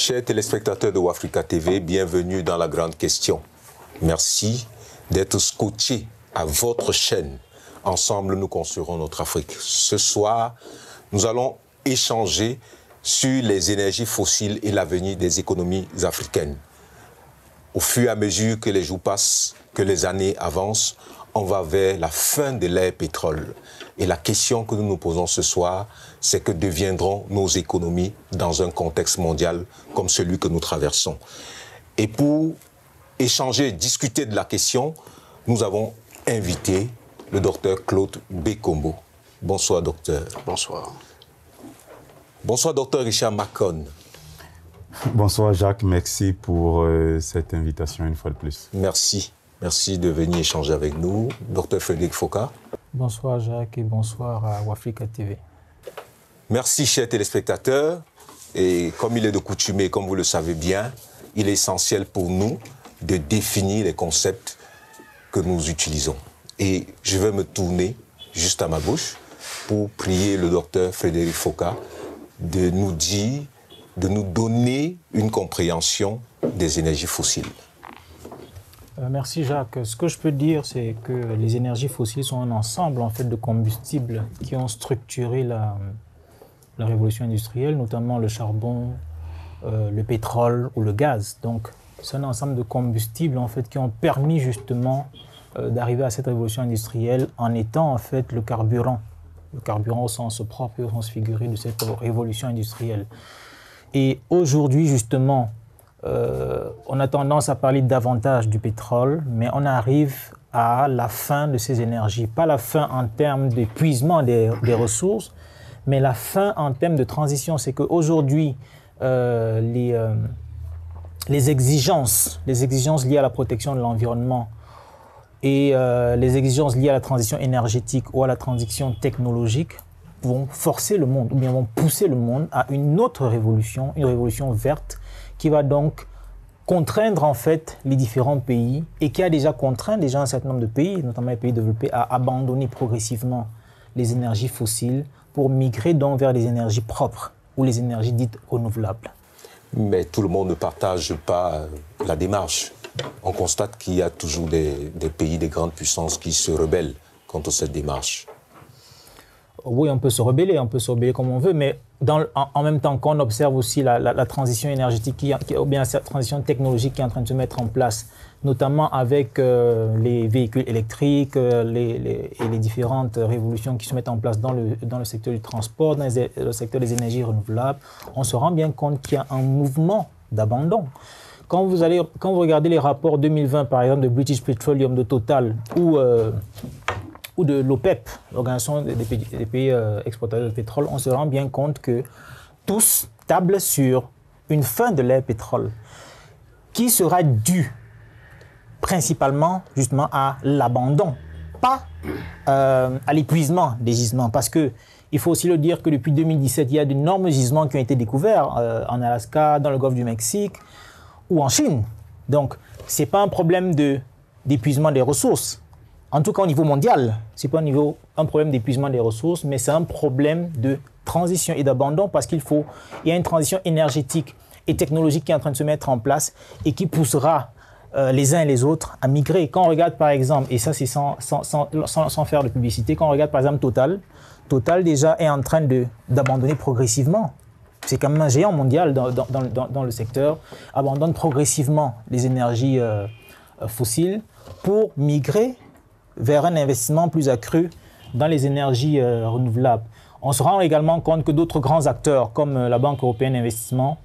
Chers téléspectateurs de Wafrica TV, bienvenue dans la grande question. Merci d'être scotchés à votre chaîne. Ensemble, nous construirons notre Afrique. Ce soir, nous allons échanger sur les énergies fossiles et l'avenir des économies africaines. Au fur et à mesure que les jours passent, que les années avancent, on va vers la fin de l'ère pétrole. Et la question que nous nous posons ce soir, c'est que deviendront nos économies dans un contexte mondial comme celui que nous traversons. Et pour échanger, discuter de la question, nous avons invité le docteur Claude Bekombo. Bonsoir, docteur. Bonsoir. Bonsoir, docteur Richard Macon. Bonsoir, Jacques. Merci pour cette invitation une fois de plus. Merci. Merci de venir échanger avec nous. Docteur Frédéric Foka. Bonsoir, Jacques, et bonsoir à Wafrica TV. Merci, chers téléspectateurs. Et comme il est de coutume, et comme vous le savez bien, il est essentiel pour nous de définir les concepts que nous utilisons. Et je vais me tourner juste à ma gauche pour prier le docteur Frédéric Foka de nous dire, de nous donner une compréhension des énergies fossiles. Merci Jacques. Ce que je peux dire, c'est que les énergies fossiles sont un ensemble en fait, de combustibles qui ont structuré la révolution industrielle, notamment le charbon, le pétrole ou le gaz. Donc, c'est un ensemble de combustibles en fait, qui ont permis justement d'arriver à cette révolution industrielle en étant en fait le carburant au sens propre et au sens figuré de cette révolution industrielle. Et aujourd'hui, justement, on a tendance à parler davantage du pétrole, mais on arrive à la fin de ces énergies. Pas la fin en termes d'épuisement des ressources, mais la fin en termes de transition. C'est qu'aujourd'hui, les exigences liées à la protection de l'environnement et les exigences liées à la transition énergétique ou à la transition technologique vont forcer le monde, ou bien vont pousser le monde à une autre révolution, une révolution verte, qui va donc contraindre en fait les différents pays et qui a déjà contraint déjà un certain nombre de pays, notamment les pays développés, à abandonner progressivement les énergies fossiles pour migrer donc vers les énergies propres ou les énergies dites renouvelables. Mais tout le monde ne partage pas la démarche. On constate qu'il y a toujours des pays, des grandes puissances qui se rebellent contre cette démarche. Oui, on peut se rebeller comme on veut, mais en même temps qu'on observe aussi la transition énergétique, ou bien la transition technologique qui est en train de se mettre en place, notamment avec les véhicules électriques et les différentes révolutions qui se mettent en place dans le secteur du transport, dans le secteur des énergies renouvelables, on se rend bien compte qu'il y a un mouvement d'abandon. Quand vous regardez les rapports 2020, par exemple, de British Petroleum, de Total, ou de l'OPEP, l'Organisation des pays exportateurs de pétrole, on se rend bien compte que tous tablent sur une fin de l'ère pétrole qui sera due principalement justement à l'abandon, pas à l'épuisement des gisements. Parce qu'il faut aussi le dire que depuis 2017, il y a d'énormes gisements qui ont été découverts en Alaska, dans le golfe du Mexique ou en Chine. Donc, ce n'est pas un problème d'épuisement des ressources. En tout cas, au niveau mondial, ce n'est pas un problème d'épuisement des ressources, mais c'est un problème de transition et d'abandon parce il y a une transition énergétique et technologique qui est en train de se mettre en place et qui poussera les uns et les autres à migrer. Quand on regarde par exemple, et ça c'est sans faire de publicité, quand on regarde par exemple Total déjà est en train d'abandonner progressivement. C'est quand même un géant mondial dans le secteur, abandonne progressivement les énergies fossiles pour migrer vers un investissement plus accru dans les énergies renouvelables. On se rend également compte que d'autres grands acteurs, comme la Banque européenne d'investissement,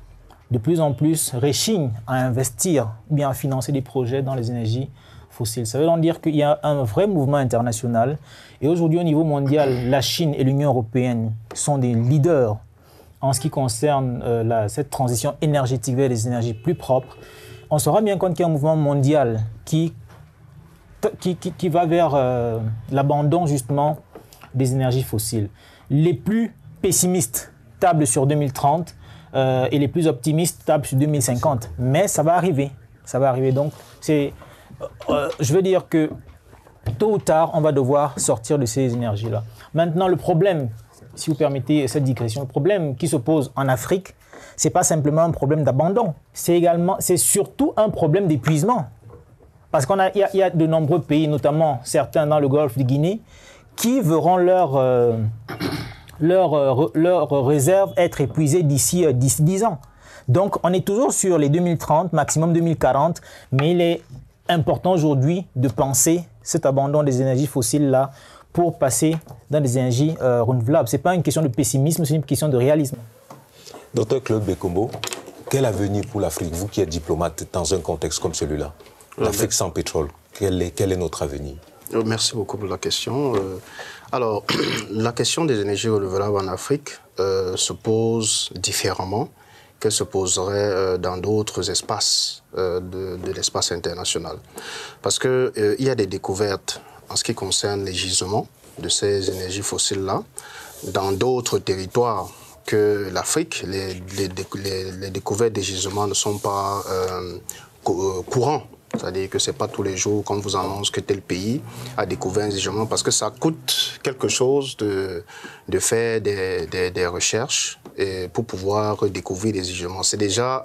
de plus en plus rechignent à investir ou bien à financer des projets dans les énergies fossiles. Ça veut donc dire qu'il y a un vrai mouvement international. Et aujourd'hui, au niveau mondial, la Chine et l'Union européenne sont des leaders en ce qui concerne cette transition énergétique vers des énergies plus propres. On se rend bien compte qu'il y a un mouvement mondial qui va vers l'abandon justement des énergies fossiles. Les plus pessimistes tablent sur 2030 et les plus optimistes tablent sur 2050. Mais ça va arriver. Donc, je veux dire que tôt ou tard, on va devoir sortir de ces énergies-là. Maintenant, le problème, si vous permettez cette digression, le problème qui se pose en Afrique, ce n'est pas simplement un problème d'abandon, c'est surtout un problème d'épuisement. Parce qu'il y a de nombreux pays, notamment certains dans le golfe de Guinée, qui verront leurs réserves être épuisées d'ici 10 ans. Donc, on est toujours sur les 2030, maximum 2040, mais il est important aujourd'hui de penser cet abandon des énergies fossiles-là pour passer dans des énergies renouvelables. Ce n'est pas une question de pessimisme, c'est une question de réalisme. Dr Claude Bekombo, quel avenir pour l'Afrique, vous qui êtes diplomate dans un contexte comme celui-là? L'Afrique sans pétrole, quel est notre avenir? Merci beaucoup pour la question. Alors, la question des énergies renouvelables en Afrique se pose différemment qu'elle se poserait dans d'autres espaces de l'espace international. Parce qu'il y a des découvertes en ce qui concerne les gisements de ces énergies fossiles-là dans d'autres territoires que l'Afrique. Les découvertes des gisements ne sont pas courants. C'est-à-dire que ce n'est pas tous les jours qu'on vous annonce que tel pays a découvert un gisement, parce que ça coûte quelque chose de faire des recherches pour pouvoir découvrir des gisements. C'est déjà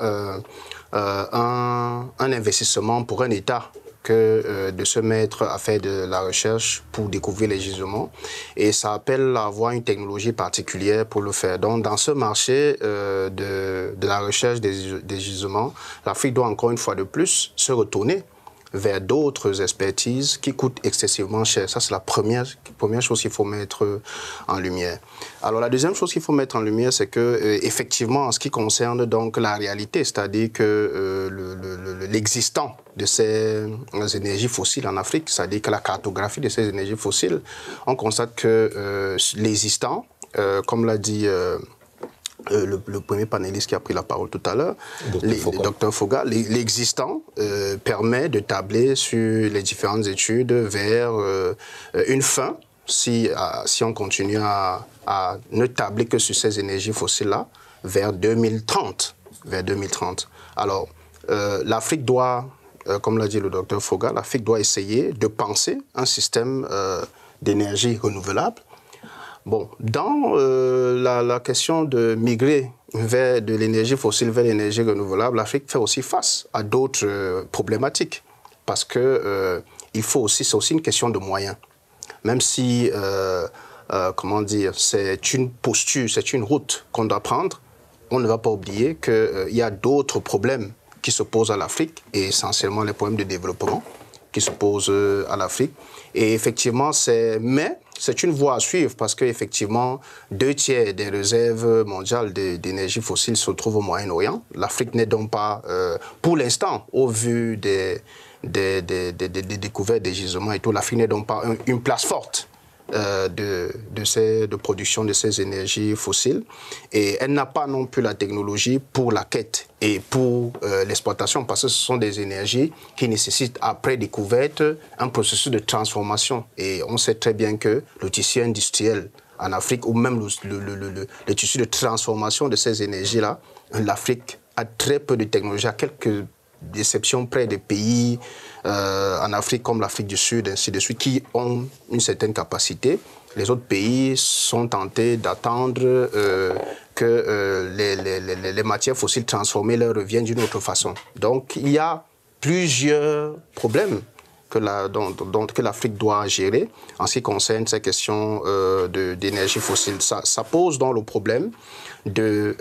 un investissement pour un État que de se mettre à faire de la recherche pour découvrir les gisements. Et ça appelle à avoir une technologie particulière pour le faire. Donc, dans ce marché de la recherche des gisements, l'Afrique doit encore une fois de plus se retourner vers d'autres expertises qui coûtent excessivement cher. Ça, c'est la première chose qu'il faut mettre en lumière. Alors, la deuxième chose qu'il faut mettre en lumière, c'est que, effectivement, en ce qui concerne donc la réalité, c'est-à-dire que l'existant de ces énergies fossiles en Afrique, c'est-à-dire que la cartographie de ces énergies fossiles, on constate que l'existant, comme l'a dit le premier panéliste qui a pris la parole tout à l'heure, le docteur Foga, l'existant permet de tabler sur les différentes études vers une fin, si on continue à ne tabler que sur ces énergies fossiles-là, vers 2030. Alors, l'Afrique doit, comme l'a dit le docteur Foga, l'Afrique doit essayer de penser un système d'énergie renouvelable. Bon, dans la question de migrer de l'énergie fossile vers l'énergie renouvelable, l'Afrique fait aussi face à d'autres problématiques. Parce que c'est aussi une question de moyens. Même si, comment dire, c'est une posture, c'est une route qu'on doit prendre, on ne va pas oublier qu'il y a d'autres problèmes qui se posent à l'Afrique, et essentiellement les problèmes de développement qui se posent à l'Afrique. Et effectivement, c'est une voie à suivre parce qu'effectivement, 2/3 des réserves mondiales d'énergie fossile se trouvent au Moyen-Orient. L'Afrique n'est donc pas, pour l'instant, au vu des découvertes des gisements et tout, l'Afrique n'est donc pas une place forte de production de ces énergies fossiles. Et elle n'a pas non plus la technologie pour la quête et pour l'exploitation, parce que ce sont des énergies qui nécessitent, après découverte, un processus de transformation. Et on sait très bien que le tissu industriel en Afrique, ou même le tissu de transformation de ces énergies-là, l'Afrique a très peu de technologie, à quelques exceptions près des pays en Afrique comme l'Afrique du Sud, ainsi de suite, qui ont une certaine capacité. Les autres pays sont tentés d'attendre que les matières fossiles transformées leur reviennent d'une autre façon. Donc il y a plusieurs problèmes que l'Afrique doit gérer en ce qui concerne ces questions d'énergie fossile. Ça pose donc le problème de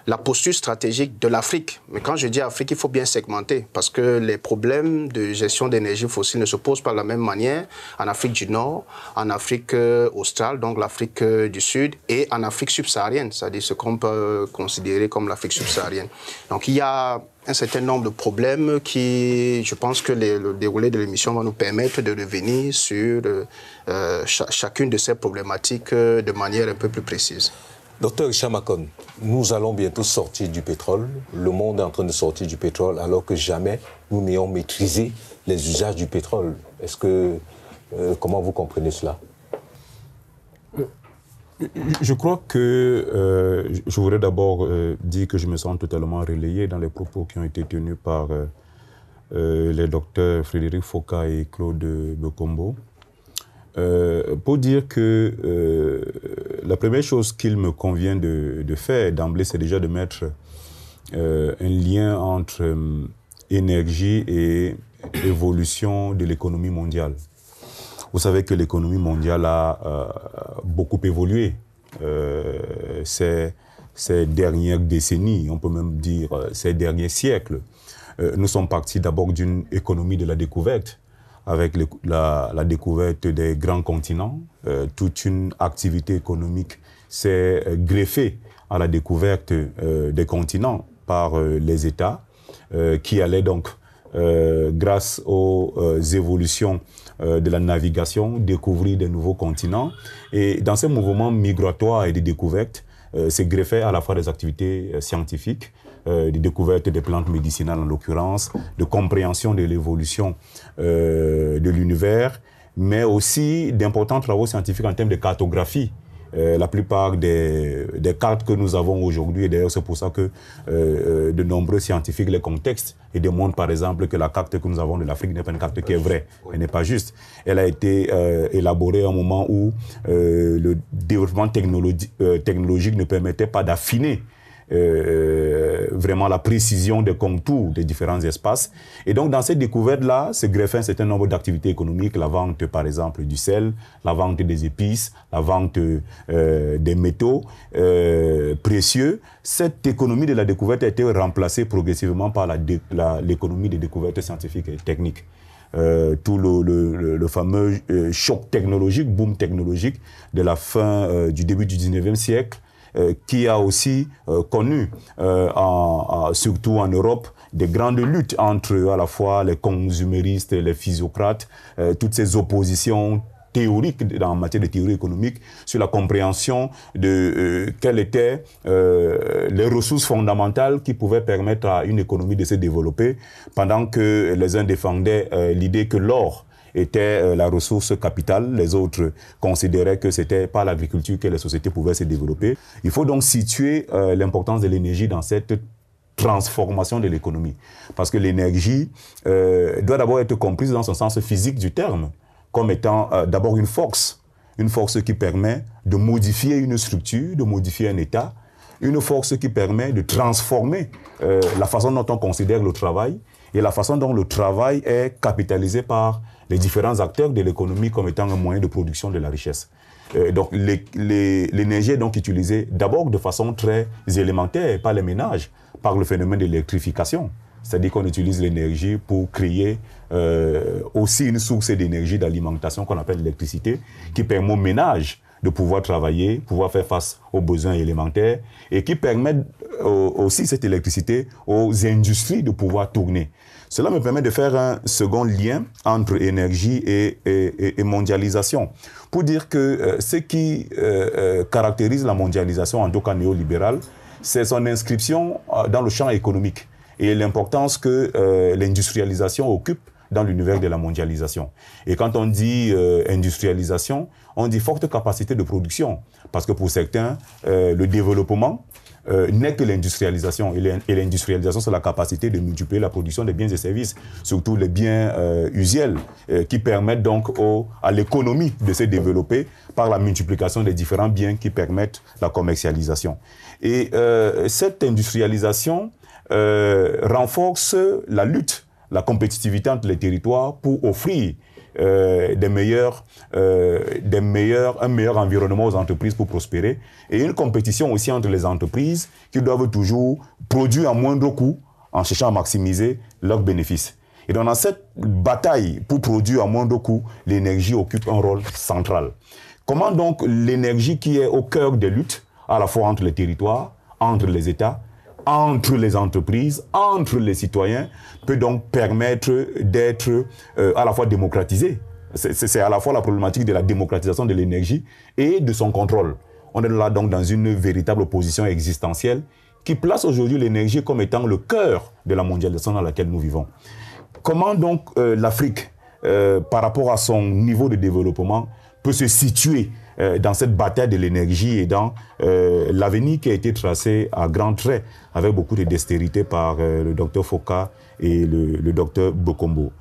la posture stratégique de l'Afrique. Mais quand je dis Afrique, il faut bien segmenter, parce que les problèmes de gestion d'énergie fossile ne se posent pas de la même manière en Afrique du Nord, en Afrique australe, donc l'Afrique du Sud, et en Afrique subsaharienne, c'est-à-dire ce qu'on peut considérer comme l'Afrique subsaharienne. Donc il y a un certain nombre de problèmes qui, je pense que le déroulé de l'émission va nous permettre de revenir sur chacune de ces problématiques de manière un peu plus précise. Docteur Richard Makon, nous allons bientôt sortir du pétrole. Le monde est en train de sortir du pétrole alors que jamais nous n'ayons maîtrisé les usages du pétrole. Comment vous comprenez cela? Je crois que je voudrais d'abord dire que je me sens totalement relayé dans les propos qui ont été tenus par les docteurs Frédéric Foka et Claude Bekombo. Pour dire que La première chose qu'il me convient de faire d'emblée, c'est déjà de mettre un lien entre énergie et évolution de l'économie mondiale. Vous savez que l'économie mondiale a beaucoup évolué ces dernières décennies, on peut même dire ces derniers siècles. Nous sommes partis d'abord d'une économie de la découverte, avec la découverte des grands continents. Toute une activité économique s'est greffée à la découverte des continents par les États, qui allaient donc, grâce aux évolutions de la navigation, découvrir de nouveaux continents. Et dans ces mouvements migratoires et de découverte, c'est greffé à la fois des activités scientifiques, des découvertes des plantes médicinales en l'occurrence, de compréhension de l'évolution de l'univers, mais aussi d'importants travaux scientifiques en termes de cartographie. La plupart des cartes que nous avons aujourd'hui, et d'ailleurs c'est pour ça que de nombreux scientifiques les contextent et démontrent par exemple que la carte que nous avons de l'Afrique n'est pas une carte qui est vraie, elle n'est pas juste. Elle a été élaborée à un moment où le développement technologique ne permettait pas d'affiner vraiment la précision des contours des différents espaces. Et donc, dans cette découverte-là, se greffait un certain nombre d'activités économiques, la vente, par exemple, du sel, la vente des épices, la vente des métaux précieux. Cette économie de la découverte a été remplacée progressivement par l'économie des découvertes scientifiques et techniques. Tout le fameux choc technologique, boom technologique de la fin du début du 19e siècle, qui a aussi connu, surtout en Europe, des grandes luttes entre à la fois les consuméristes et les physiocrates, toutes ces oppositions théoriques en matière de théorie économique sur la compréhension de quelles étaient les ressources fondamentales qui pouvaient permettre à une économie de se développer, pendant que les uns défendaient l'idée que l'or était la ressource capitale. Les autres considéraient que c'était par l'agriculture que les sociétés pouvaient se développer. Il faut donc situer l'importance de l'énergie dans cette transformation de l'économie. Parce que l'énergie doit d'abord être comprise dans son sens physique du terme, comme étant d'abord une force qui permet de modifier une structure, de modifier un état, une force qui permet de transformer la façon dont on considère le travail et la façon dont le travail est capitalisé par les différents acteurs de l'économie comme étant un moyen de production de la richesse. Donc l'énergie est donc utilisée d'abord de façon très élémentaire par les ménages, par le phénomène de l'électrification. C'est-à-dire qu'on utilise l'énergie pour créer aussi une source d'énergie d'alimentation qu'on appelle l'électricité, qui permet aux ménages de pouvoir travailler, pouvoir faire face aux besoins élémentaires, et qui permet aussi cette électricité aux industries de pouvoir tourner. Cela me permet de faire un second lien entre énergie et mondialisation, pour dire que ce qui caractérise la mondialisation, en tout cas néolibérale, c'est son inscription dans le champ économique et l'importance que l'industrialisation occupe dans l'univers de la mondialisation. Et quand on dit industrialisation, on dit forte capacité de production, parce que pour certains, le développement n'est que l'industrialisation. Et l'industrialisation, c'est la capacité de multiplier la production des biens et services, surtout les biens usuels, qui permettent donc à l'économie de se développer par la multiplication des différents biens qui permettent la commercialisation. Et cette industrialisation renforce la lutte, la compétitivité entre les territoires pour offrir un meilleur environnement aux entreprises pour prospérer, et une compétition aussi entre les entreprises qui doivent toujours produire à moindre coût en cherchant à maximiser leurs bénéfices. Et donc dans cette bataille pour produire à moindre coût, l'énergie occupe un rôle central. Comment donc l'énergie qui est au cœur des luttes, à la fois entre les territoires, entre les États, entre les entreprises, entre les citoyens, peut donc permettre d'être à la fois démocratisé. C'est à la fois la problématique de la démocratisation de l'énergie et de son contrôle. On est là donc dans une véritable position existentielle qui place aujourd'hui l'énergie comme étant le cœur de la mondialisation dans laquelle nous vivons. Comment donc l'Afrique, par rapport à son niveau de développement, peut se situer dans cette bataille de l'énergie et dans l'avenir qui a été tracé à grands traits avec beaucoup de dextérité par le docteur Foka et le docteur Bokombo.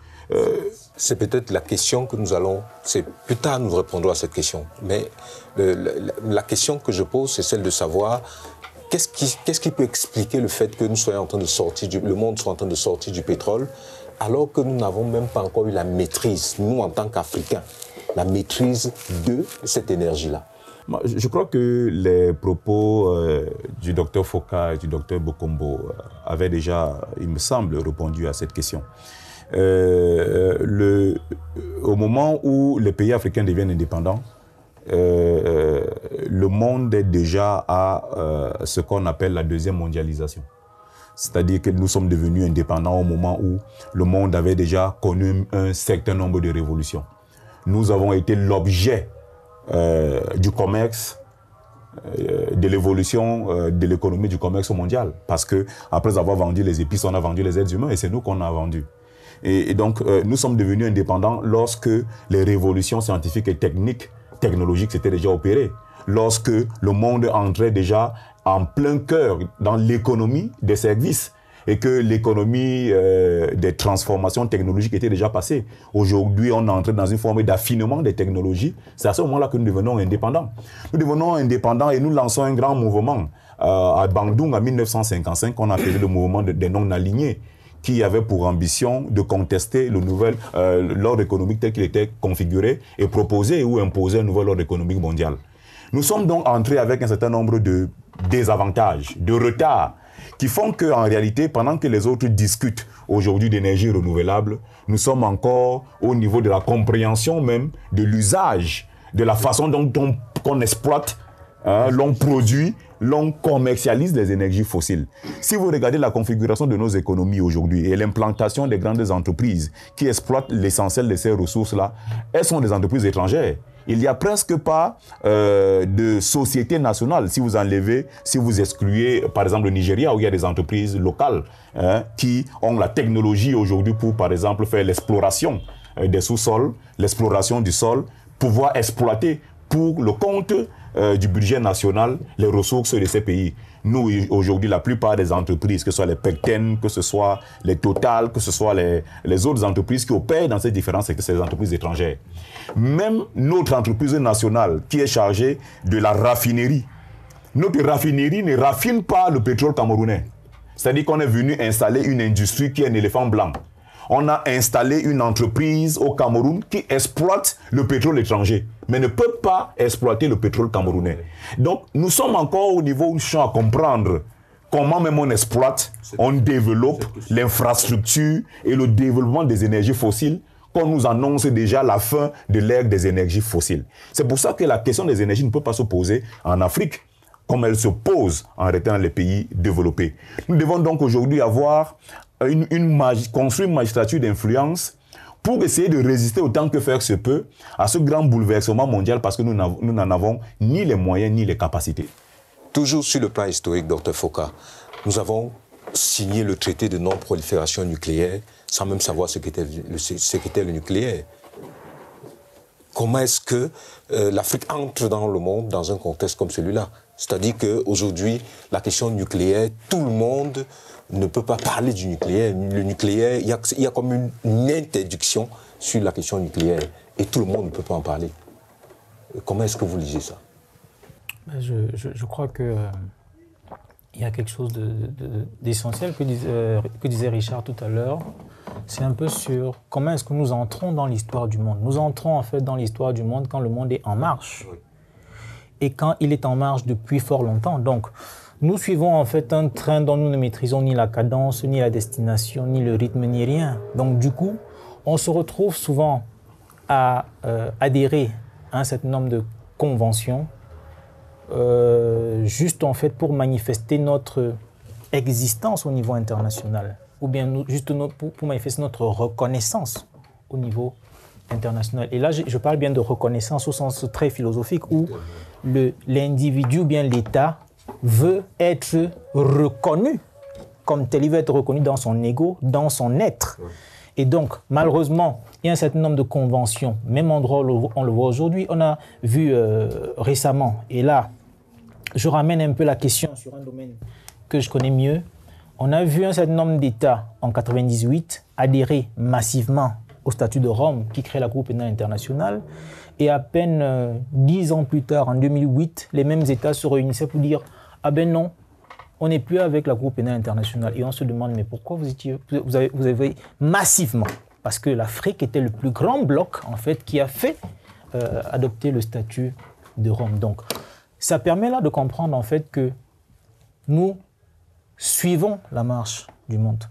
c'est peut-être la question que nous allons... C'est plus tard nous répondrons à cette question. Mais la question que je pose, c'est celle de savoir qu'est-ce qui peut expliquer le fait que nous soyons en train de sortir le monde soit en train de sortir du pétrole, alors que nous n'avons même pas encore eu la maîtrise, nous en tant qu'Africains, la maîtrise de cette énergie-là. Je crois que les propos du docteur Foka et du docteur Bokombo avaient déjà, il me semble, répondu à cette question. Au moment où les pays africains deviennent indépendants, le monde est déjà à ce qu'on appelle la deuxième mondialisation. C'est-à-dire que nous sommes devenus indépendants au moment où le monde avait déjà connu un certain nombre de révolutions. Nous avons été l'objet du commerce, de l'évolution de l'économie du commerce mondial. Parce que après avoir vendu les épices, on a vendu les êtres humains et c'est nous qu'on a vendus. Et donc, nous sommes devenus indépendants lorsque les révolutions scientifiques et technologiques s'étaient déjà opérées. Lorsque le monde entrait déjà en plein cœur dans l'économie des services et que l'économie des transformations technologiques était déjà passée. Aujourd'hui, on est entré dans une forme d'affinement des technologies. C'est à ce moment-là que nous devenons indépendants. Nous devenons indépendants et nous lançons un grand mouvement. À Bandung, en 1955, on a appelé le mouvement des non-alignés, qui avait pour ambition de contester l'ordre économique tel qu'il était configuré et proposer ou imposer un nouvel ordre économique mondial. Nous sommes donc entrés avec un certain nombre de désavantages, de retards, qui font qu'en réalité, pendant que les autres discutent aujourd'hui d'énergie renouvelable, nous sommes encore au niveau de la compréhension même de l'usage, de la façon dont on exploite, l'on produit, l'on commercialise les énergies fossiles. Si vous regardez la configuration de nos économies aujourd'hui et l'implantation des grandes entreprises qui exploitent l'essentiel de ces ressources-là, elles sont des entreprises étrangères. Il n'y a presque pas de société nationale si vous enlevez, si vous excluez par exemple le Nigeria où il y a des entreprises locales qui ont la technologie aujourd'hui pour par exemple faire l'exploration des sous-sols, l'exploration du sol, pouvoir exploiter pour le compte du budget national les ressources de ces pays. Nous, aujourd'hui, la plupart des entreprises, que ce soit les Pecten, que ce soit les Total, que ce soit les autres entreprises qui opèrent dans ces différents secteurs, c'est des entreprises étrangères. Même notre entreprise nationale qui est chargée de la raffinerie, notre raffinerie ne raffine pas le pétrole camerounais. C'est-à-dire qu'on est venu installer une industrie qui est un éléphant blanc. On a installé une entreprise au Cameroun qui exploite le pétrole étranger, mais ne peut pas exploiter le pétrole camerounais. Donc, nous sommes encore au niveau où nous cherchons à comprendre comment même on exploite, on développe l'infrastructure et le développement des énergies fossiles, qu'on nous annonce déjà la fin de l'ère des énergies fossiles. C'est pour ça que la question des énergies ne peut pas se poser en Afrique, comme elle se pose en réalité dans les pays développés. Nous devons donc aujourd'hui avoir construire une magistrature d'influence pour essayer de résister autant que faire se peut à ce grand bouleversement mondial parce que nous n'en avons ni les moyens ni les capacités. Toujours sur le plan historique, Dr Foka, nous avons signé le traité de non-prolifération nucléaire sans même savoir ce qu'était le nucléaire. Comment est-ce que l'Afrique entre dans le monde dans un contexte comme celui-là? C'est-à-dire qu'aujourd'hui, la question nucléaire, tout le monde ne peut pas parler du nucléaire. Le nucléaire, il y a comme une interdiction sur la question nucléaire et tout le monde ne peut pas en parler. Comment est-ce que vous lisez ça? Je crois qu'il y a quelque chose d'essentiel que disait Richard tout à l'heure. C'est un peu sur comment est-ce que nous entrons dans l'histoire du monde. Nous entrons en fait dans l'histoire du monde quand le monde est en marche. Oui. Et quand il est en marche depuis fort longtemps. Donc, nous suivons en fait un train dont nous ne maîtrisons ni la cadence, ni la destination, ni le rythme, ni rien. Donc du coup, on se retrouve souvent à adhérer à un certain nombre de conventions, juste en fait pour manifester notre existence au niveau international, ou bien juste pour manifester notre reconnaissance au niveau international. Et là, je parle bien de reconnaissance au sens très philosophique, où l'individu ou bien l'État veut être reconnu comme tel, il veut être reconnu dans son ego, dans son être. Et donc, malheureusement, il y a un certain nombre de conventions, même endroit où on le voit aujourd'hui. On a vu récemment, et là, je ramène un peu la question sur un domaine que je connais mieux. On a vu un certain nombre d'États en 1998 adhérer massivement au statut de Rome qui crée la Cour pénale internationale. Et à peine 10 ans plus tard, en 2008, les mêmes États se réunissaient pour dire « Ah ben non, on n'est plus avec la Cour pénale internationale. » Et on se demande « Mais pourquoi vous avez massivement ?» Parce que l'Afrique était le plus grand bloc, en fait, qui a fait adopter le statut de Rome. Donc, ça permet là de comprendre, en fait, que nous suivons la marche du monde.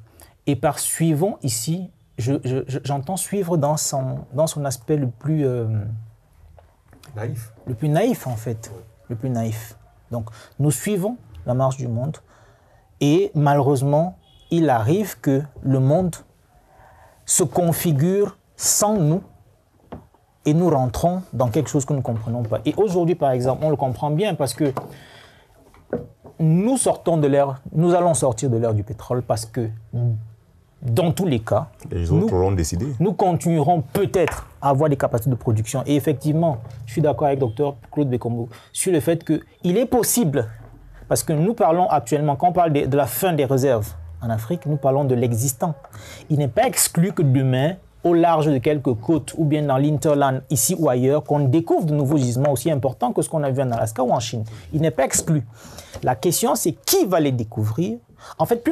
Et par suivons, ici, j'entends suivre dans son aspect le plus... naïf. Le plus naïf, en fait. Le plus naïf. Donc, nous suivons la marche du monde. Et malheureusement, il arrive que le monde se configure sans nous et nous rentrons dans quelque chose que nous ne comprenons pas. Et aujourd'hui, par exemple, on le comprend bien parce que nous allons sortir de l'ère du pétrole parce que dans tous les cas, les autres auront décidé. Nous continuerons peut-être à avoir des capacités de production. Et effectivement, je suis d'accord avec Dr Claude Bekombo sur le fait qu'il est possible, parce que nous parlons actuellement, quand on parle de la fin des réserves en Afrique, nous parlons de l'existant. Il n'est pas exclu que demain, au large de quelques côtes ou bien dans l'interland, ici ou ailleurs, qu'on découvre de nouveaux gisements aussi importants que ce qu'on a vu en Alaska ou en Chine. Il n'est pas exclu. La question, c'est qui va les découvrir. En fait,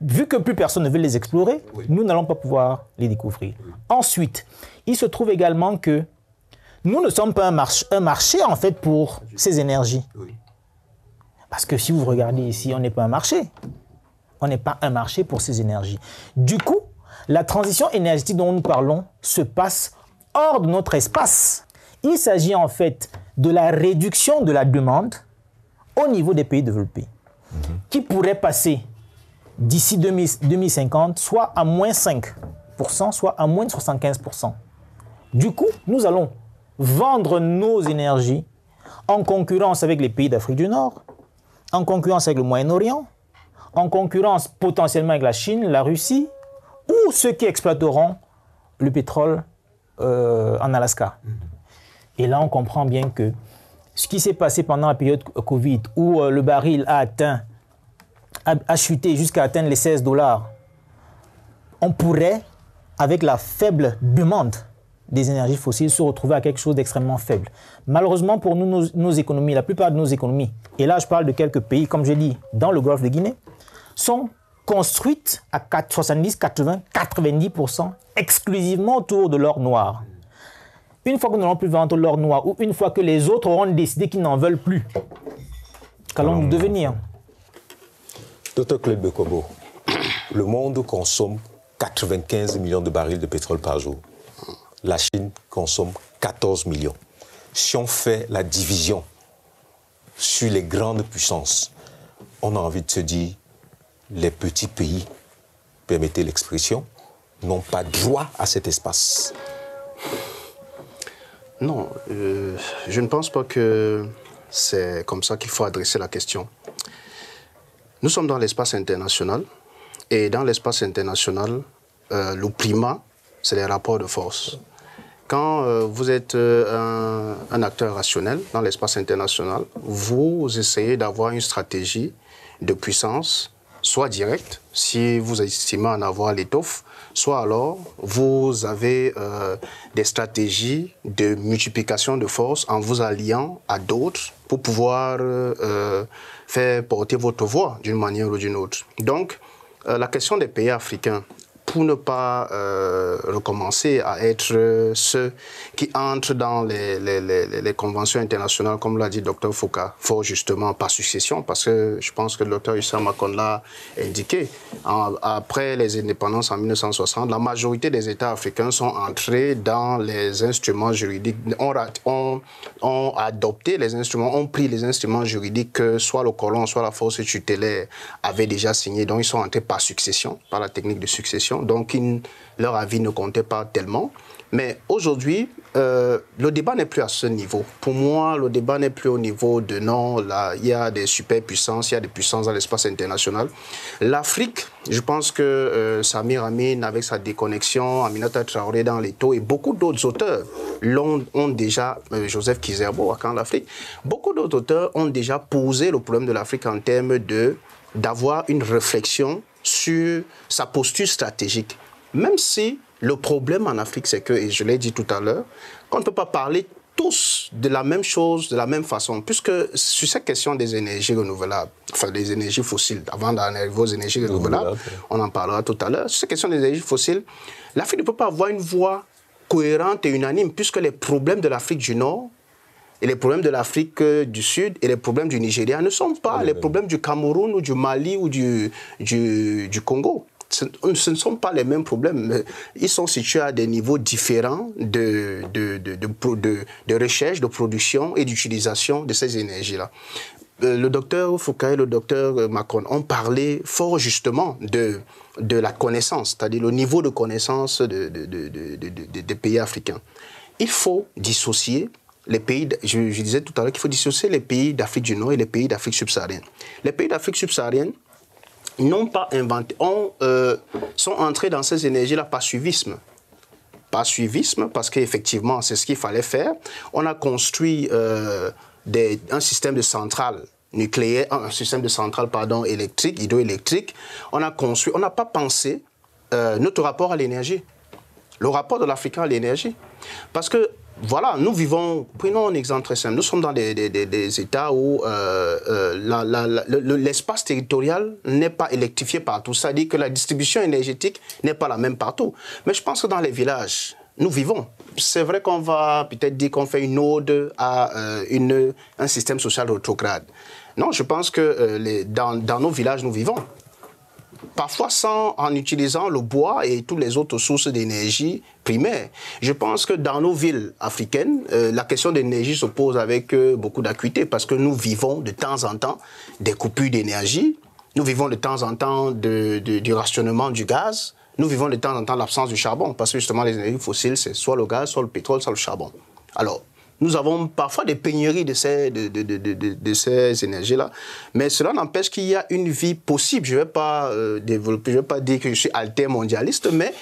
vu que plus personne ne veut les explorer, nous n'allons pas pouvoir les découvrir. Ensuite, il se trouve également que nous ne sommes pas un marché, en fait, pour ces énergies. Parce que si vous regardez ici, on n'est pas un marché. On n'est pas un marché pour ces énergies. Du coup, la transition énergétique dont nous parlons se passe hors de notre espace. Il s'agit en fait de la réduction de la demande au niveau des pays développés, qui pourrait passer d'ici 2050 soit à moins 5%, soit à moins de 75%. Du coup, nous allons vendre nos énergies en concurrence avec les pays d'Afrique du Nord, en concurrence avec le Moyen-Orient, en concurrence potentiellement avec la Chine, la Russie, ou ceux qui exploiteront le pétrole en Alaska. Et là, on comprend bien que ce qui s'est passé pendant la période Covid, où le baril a chuté jusqu'à atteindre les $16, on pourrait, avec la faible demande des énergies fossiles, se retrouver à quelque chose d'extrêmement faible. Malheureusement pour nous, nos économies, la plupart de nos économies, et là je parle de quelques pays, comme je dis, dans le golfe de Guinée, sont construites à 70, 80, 90% exclusivement autour de l'or noir. Une fois que nous n'allons plus vendre l'or noir, ou une fois que les autres auront décidé qu'ils n'en veulent plus, qu'allons-nous devenir? Dr Claude Bekombo, le monde consomme 95 millions de barils de pétrole par jour. La Chine consomme 14 millions. Si on fait la division sur les grandes puissances, on a envie de se dire les petits pays, permettez l'expression, n'ont pas droit à cet espace. Non, je ne pense pas que c'est comme ça qu'il faut adresser la question. Nous sommes dans l'espace international et dans l'espace international, le primat, c'est les rapports de force. Quand vous êtes un acteur rationnel dans l'espace international, vous essayez d'avoir une stratégie de puissance, soit directe, si vous estimez en avoir l'étoffe, soit alors vous avez des stratégies de multiplication de force en vous alliant à d'autres pour pouvoir faire porter votre voix d'une manière ou d'une autre. Donc, la question des pays africains, pour ne pas recommencer à être ceux qui entrent dans les conventions internationales, comme l'a dit Dr Foucault, fort justement par succession, parce que je pense que le Dr Issa Makon l'a indiqué. Après les indépendances en 1960, la majorité des États africains sont entrés dans les instruments juridiques, ont adopté les instruments, ont pris les instruments juridiques que soit le colon, soit la force tutélaire avaient déjà signé. Donc ils sont entrés par succession, par la technique de succession. Donc, leur avis ne comptait pas tellement. Mais aujourd'hui, le débat n'est plus à ce niveau. Pour moi, le débat n'est plus au niveau de non, là, il y a des superpuissances, il y a des puissances dans l'espace international. L'Afrique, je pense que Samir Amin, avec sa déconnexion, Aminata Traoré dans les taux et beaucoup d'autres auteurs ont déjà, Joseph Kizerbo, à Quand l'Afrique, beaucoup d'autres auteurs ont déjà posé le problème de l'Afrique en termes d'avoir une réflexion sur sa posture stratégique. Même si Le problème en Afrique, c'est que, et je l'ai dit tout à l'heure, qu'on ne peut pas parler tous de la même chose, de la même façon, puisque sur cette question des énergies renouvelables, enfin des énergies fossiles, avant d'en arriver aux énergies renouvelables, on en parlera tout à l'heure, sur cette question des énergies fossiles, l'Afrique ne peut pas avoir une voix cohérente et unanime, puisque les problèmes de l'Afrique du Nord et les problèmes de l'Afrique du Sud et les problèmes du Nigeria ne sont pas les problèmes du Cameroun ou du Mali ou du Congo. Ce ne sont pas les mêmes problèmes. Ils sont situés à des niveaux différents de recherche, de production et d'utilisation de ces énergies-là. Le docteur Foucault et le docteur Macron ont parlé fort justement de la connaissance, c'est-à-dire le niveau de connaissance des pays africains. Il faut dissocier les pays, je disais tout à l'heure qu'il faut dissocier les pays d'Afrique du Nord et les pays d'Afrique subsaharienne. Les pays d'Afrique subsaharienne n'ont pas inventé, sont entrés dans ces énergies-là par suivisme. Par suivisme, parce qu'effectivement, c'est ce qu'il fallait faire. On a construit un système de centrale nucléaire, un système de centrale, pardon, électrique, hydroélectrique. On a construit, on n'a pas pensé notre rapport à l'énergie. Le rapport de l'Africain à l'énergie. Parce que, voilà, nous vivons, prenons un exemple très simple, nous sommes dans des États où l'espace territorial n'est pas électrifié partout. Ça dit que la distribution énergétique n'est pas la même partout. Mais je pense que dans les villages, nous vivons. C'est vrai qu'on va peut-être dire qu'on fait une ode à un système social rétrograde. Non, je pense que dans nos villages, nous vivons. Parfois en utilisant le bois et toutes les autres sources d'énergie primaires. Je pense que dans nos villes africaines, la question de l'énergie se pose avec beaucoup d'acuité parce que nous vivons de temps en temps des coupures d'énergie, nous vivons de temps en temps du rationnement du gaz, nous vivons de temps en temps l'absence du charbon parce que justement les énergies fossiles, c'est soit le gaz, soit le pétrole, soit le charbon. Alors, nous avons parfois des pénuries de ces énergies-là, mais cela n'empêche qu'il y a une vie possible. Je ne vais pas développer, je ne vais pas dire que je suis altermondialiste, mais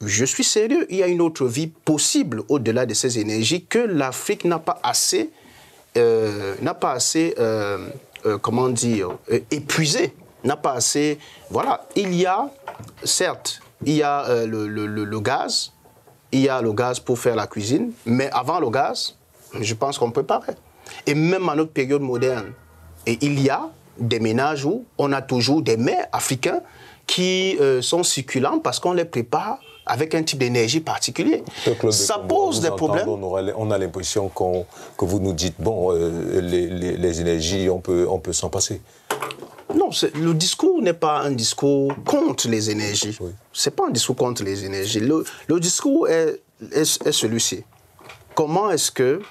je suis sérieux. Il y a une autre vie possible au-delà de ces énergies que l'Afrique n'a pas assez, comment dire, épuisé, n'a pas assez. Voilà, il y a, certes, il y a le gaz. Il y a le gaz pour faire la cuisine, mais avant le gaz, je pense qu'on préparait. Et même à notre période moderne, et il y a des ménages où on a toujours des mets africains qui sont succulents parce qu'on les prépare avec un type d'énergie particulier. Ça pose des problèmes. On a l'impression que vous nous dites, bon, les énergies, on peut s'en passer. Non, le discours n'est pas un discours contre les énergies. Oui. Ce n'est pas un discours contre les énergies. Le discours est celui-ci. Comment est-ce que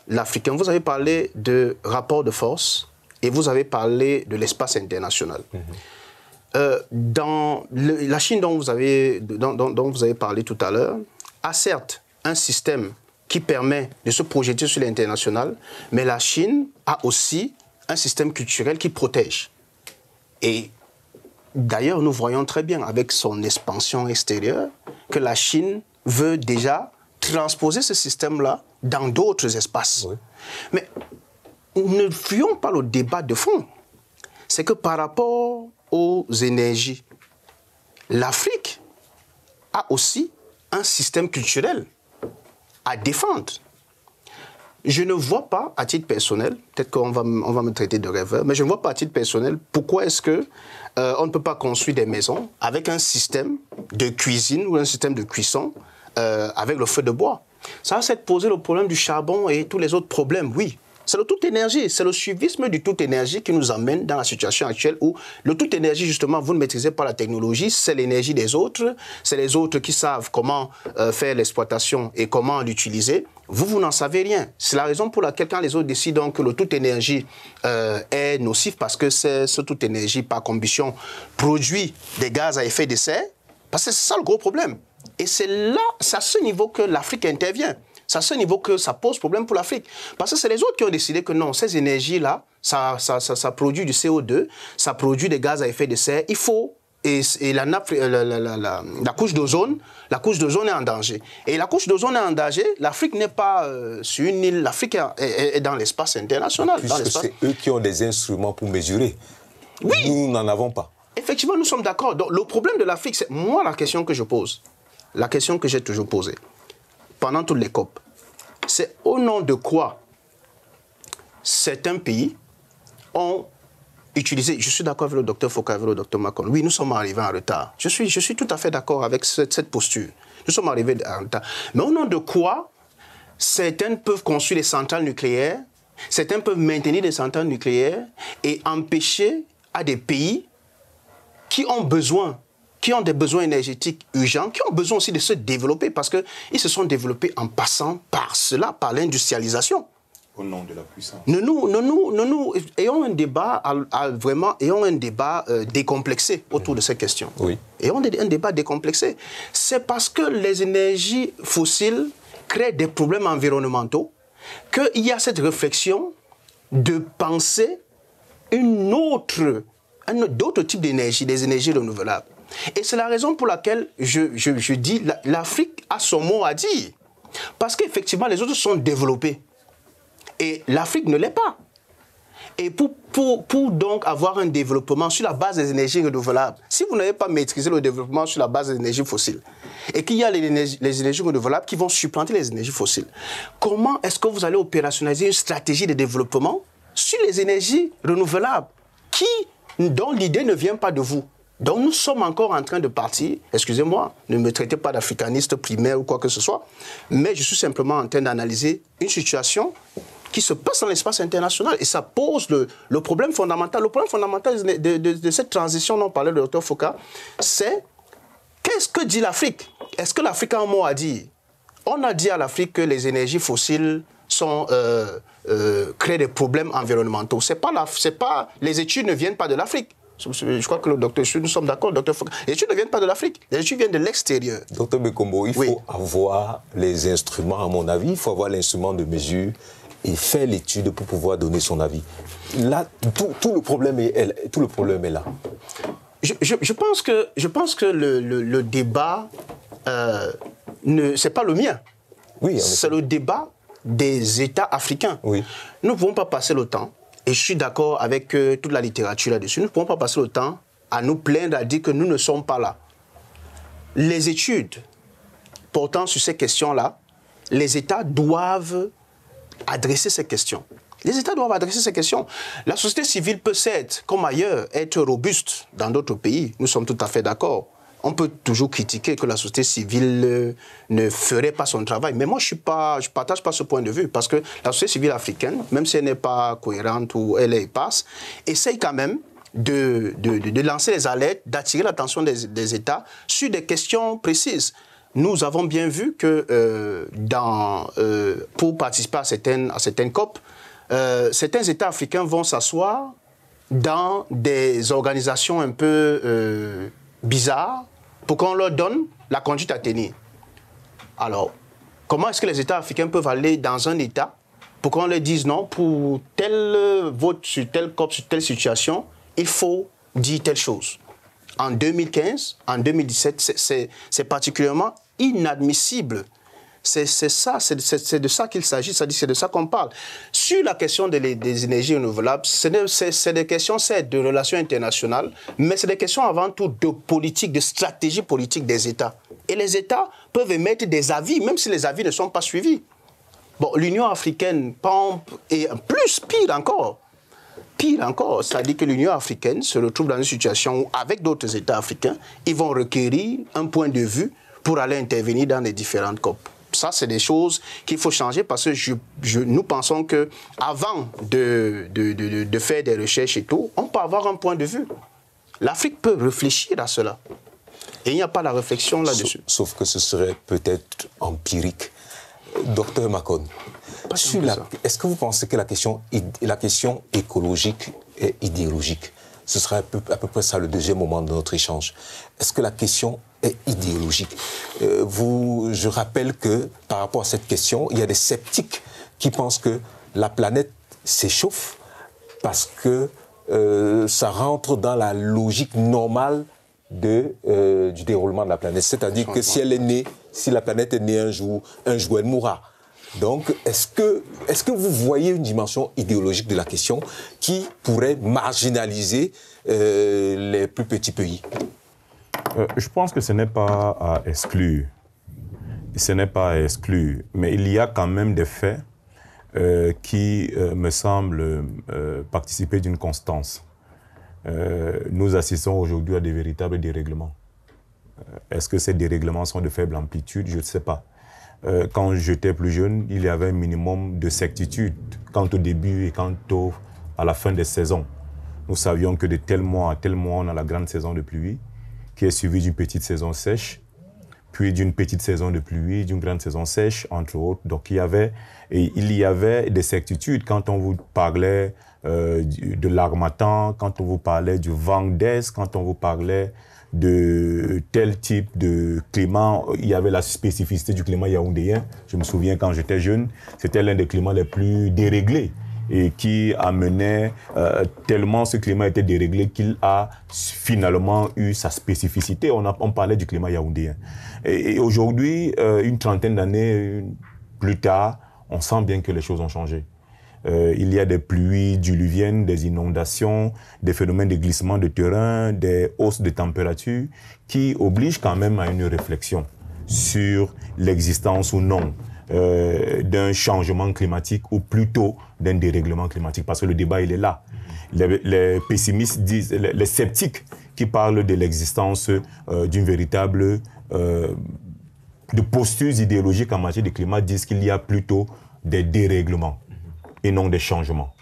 l'Africain, vous avez parlé de rapport de force et vous avez parlé de l'espace international. Dans la Chine dont vous avez parlé tout à l'heure a certes un système qui permet de se projeter sur l'international, mais la Chine a aussi un système culturel qui protège. Et d'ailleurs, nous voyons très bien avec son expansion extérieure que la Chine veut déjà transposer ce système-là dans d'autres espaces. Oui. Mais ne fuyons pas le débat de fond. C'est que par rapport aux énergies, l'Afrique a aussi un système culturel à défendre. Je ne vois pas, à titre personnel, peut-être qu'on va me traiter de rêveur, mais je ne vois pas à titre personnel pourquoi est-ce que on ne peut pas construire des maisons avec un système de cuisine ou un système de cuisson avec le feu de bois. Ça va poser le problème du charbon et tous les autres problèmes, oui. C'est le tout énergie, c'est le suivisme du tout énergie qui nous amène dans la situation actuelle où le tout énergie, justement, vous ne maîtrisez pas la technologie, c'est l'énergie des autres, c'est les autres qui savent comment faire l'exploitation et comment l'utiliser. Vous n'en savez rien. C'est la raison pour laquelle quand les autres décident que le tout énergie est nocif parce que ce tout énergie par combustion produit des gaz à effet de serre, parce que c'est ça le gros problème. Et c'est là, c'est à ce niveau que l'Afrique intervient. C'est à ce niveau que ça pose problème pour l'Afrique. Parce que c'est les autres qui ont décidé que non, ces énergies-là, ça produit du CO2, ça produit des gaz à effet de serre. Il faut, et la couche d'ozone est en danger. Et la couche d'ozone est en danger, l'Afrique n'est pas sur une île, l'Afrique est dans l'espace international. Puisque c'est eux qui ont des instruments pour mesurer. Oui. Nous n'en avons pas. Effectivement, nous sommes d'accord. Donc le problème de l'Afrique, c'est moi la question que je pose. la question que j'ai toujours posée, pendant toutes les COP, c'est au nom de quoi certains pays ont utilisé, je suis d'accord avec le docteur Foucault, avec le docteur Macron, oui, nous sommes arrivés en retard. Je suis tout à fait d'accord avec cette posture. Nous sommes arrivés en retard. Mais au nom de quoi certains peuvent construire des centrales nucléaires, certains peuvent maintenir des centrales nucléaires et empêcher à des pays qui ont des besoins énergétiques urgents, qui ont besoin aussi de se développer, parce qu'ils se sont développés en passant par cela, par l'industrialisation. Au nom de la puissance. Nous ayons un débat, décomplexé autour de ces questions. Oui. Ayons un débat décomplexé. C'est parce que les énergies fossiles créent des problèmes environnementaux qu'il y a cette réflexion de penser d'autres types d'énergie, des énergies renouvelables. Et c'est la raison pour laquelle je dis l'Afrique a son mot à dire. Parce qu'effectivement, les autres sont développés. Et l'Afrique ne l'est pas. Et pour donc avoir un développement sur la base des énergies renouvelables, si vous n'avez pas maîtrisé le développement sur la base des énergies fossiles, et qu'il y a les énergies renouvelables qui vont supplanter les énergies fossiles, comment est-ce que vous allez opérationnaliser une stratégie de développement sur les énergies renouvelables dont l'idée ne vient pas de vous? Donc nous sommes encore en train de partir, excusez-moi, ne me traitez pas d'africaniste primaire ou quoi que ce soit, mais je suis simplement en train d'analyser une situation qui se passe dans l'espace international, et ça pose le problème fondamental. Le problème fondamental de cette transition dont parlait le docteur Foucault, c'est qu'est-ce que dit l'Afrique? Est-ce que l'Afrique a un mot à dire? On a dit à l'Afrique que les énergies fossiles créent des problèmes environnementaux. Les études ne viennent pas de l'Afrique. Je crois que nous sommes d'accord, docteur Foucault. Les études ne viennent pas de l'Afrique, les études viennent de l'extérieur. Docteur Bekombo, il faut avoir les instruments, à mon avis, il faut avoir l'instrument de mesure et faire l'étude pour pouvoir donner son avis. Là, tout le problème est là. Je pense que le débat, ce n'est pas le mien. Oui, c'est le débat des États africains. Oui. Nous ne pouvons pas passer le temps, et je suis d'accord avec toute la littérature là-dessus, nous ne pouvons pas passer le temps à nous plaindre, à dire que nous ne sommes pas là. Les études portant sur ces questions-là, les États doivent adresser ces questions. Les États doivent adresser ces questions. La société civile peut certes, comme ailleurs, être robuste dans d'autres pays. Nous sommes tout à fait d'accord. On peut toujours critiquer que la société civile ne ferait pas son travail. Mais moi, je ne partage pas ce point de vue. Parce que la société civile africaine, même si elle n'est pas cohérente ou elle est éparse, essaye quand même de lancer les alertes, d'attirer l'attention des États sur des questions précises. Nous avons bien vu que pour participer à certaines COP, certains États africains vont s'asseoir dans des organisations un peu bizarres pour qu'on leur donne la conduite à tenir. Alors, comment est-ce que les États africains peuvent aller dans un État pour qu'on leur dise non, pour tel vote sur tel COP, sur telle situation, il faut dire telle chose. En 2015, en 2017, c'est particulièrement inadmissible. C'est de ça qu'il s'agit, c'est de ça qu'on parle. Sur la question des énergies renouvelables, c'est des questions de relations internationales, mais c'est des questions avant tout de politique, de stratégie politique des États. Et les États peuvent émettre des avis, même si les avis ne sont pas suivis. Bon, l'Union africaine, et pire encore, c'est-à-dire que l'Union africaine se retrouve dans une situation où, avec d'autres États africains, ils vont requérir un point de vue pour aller intervenir dans les différentes COP. Ça, c'est des choses qu'il faut changer parce que nous pensons qu'avant de faire des recherches et tout, on peut avoir un point de vue. L'Afrique peut réfléchir à cela. Et il n'y a pas la réflexion là-dessus. Sauf que ce serait peut-être empirique. Docteur Macron, est-ce que vous pensez que la question écologique est idéologique? Ce sera à peu près ça le deuxième moment de notre échange. Est-ce que la question est idéologique? Je rappelle que par rapport à cette question, il y a des sceptiques qui pensent que la planète s'échauffe parce que ça rentre dans la logique normale du déroulement de la planète. C'est-à-dire que si la planète est née un jour elle mourra. Donc, est-ce que vous voyez une dimension idéologique de la question qui pourrait marginaliser les plus petits pays? Je pense que ce n'est pas à exclure. ce n'est pas à exclure, mais il y a quand même des faits qui me semblent participer d'une constance. Nous assistons aujourd'hui à des véritables dérèglements. Est-ce que ces dérèglements sont de faible amplitude? Je ne sais pas. Quand j'étais plus jeune, il y avait un minimum de certitude quant au début et à la fin des saisons. Nous savions que de tel mois à tel mois, on a la grande saison de pluie, qui est suivie d'une petite saison sèche, puis d'une petite saison de pluie, d'une grande saison sèche, entre autres. Donc il y avait des certitudes quand on vous parlait de l'harmattan, quand on vous parlait du vent d'est, quand on vous parlait de tel type de climat. Il y avait la spécificité du climat yaoundéen. Je me souviens quand j'étais jeune, c'était l'un des climats les plus déréglés et qui amenait tellement ce climat était déréglé qu'il a finalement eu sa spécificité. On parlait du climat yaoundéen. Et aujourd'hui, une trentaine d'années plus tard, on sent bien que les choses ont changé. Il y a des pluies diluviennes, des inondations, des phénomènes de glissement de terrain, des hausses de température qui obligent quand même à une réflexion sur l'existence ou non d'un changement climatique ou plutôt d'un dérèglement climatique. Parce que le débat, il est là. Les pessimistes disent, les sceptiques qui parlent de l'existence d'une véritable de postures idéologiques en matière de climat disent qu'il y a plutôt des dérèglements et non des changements.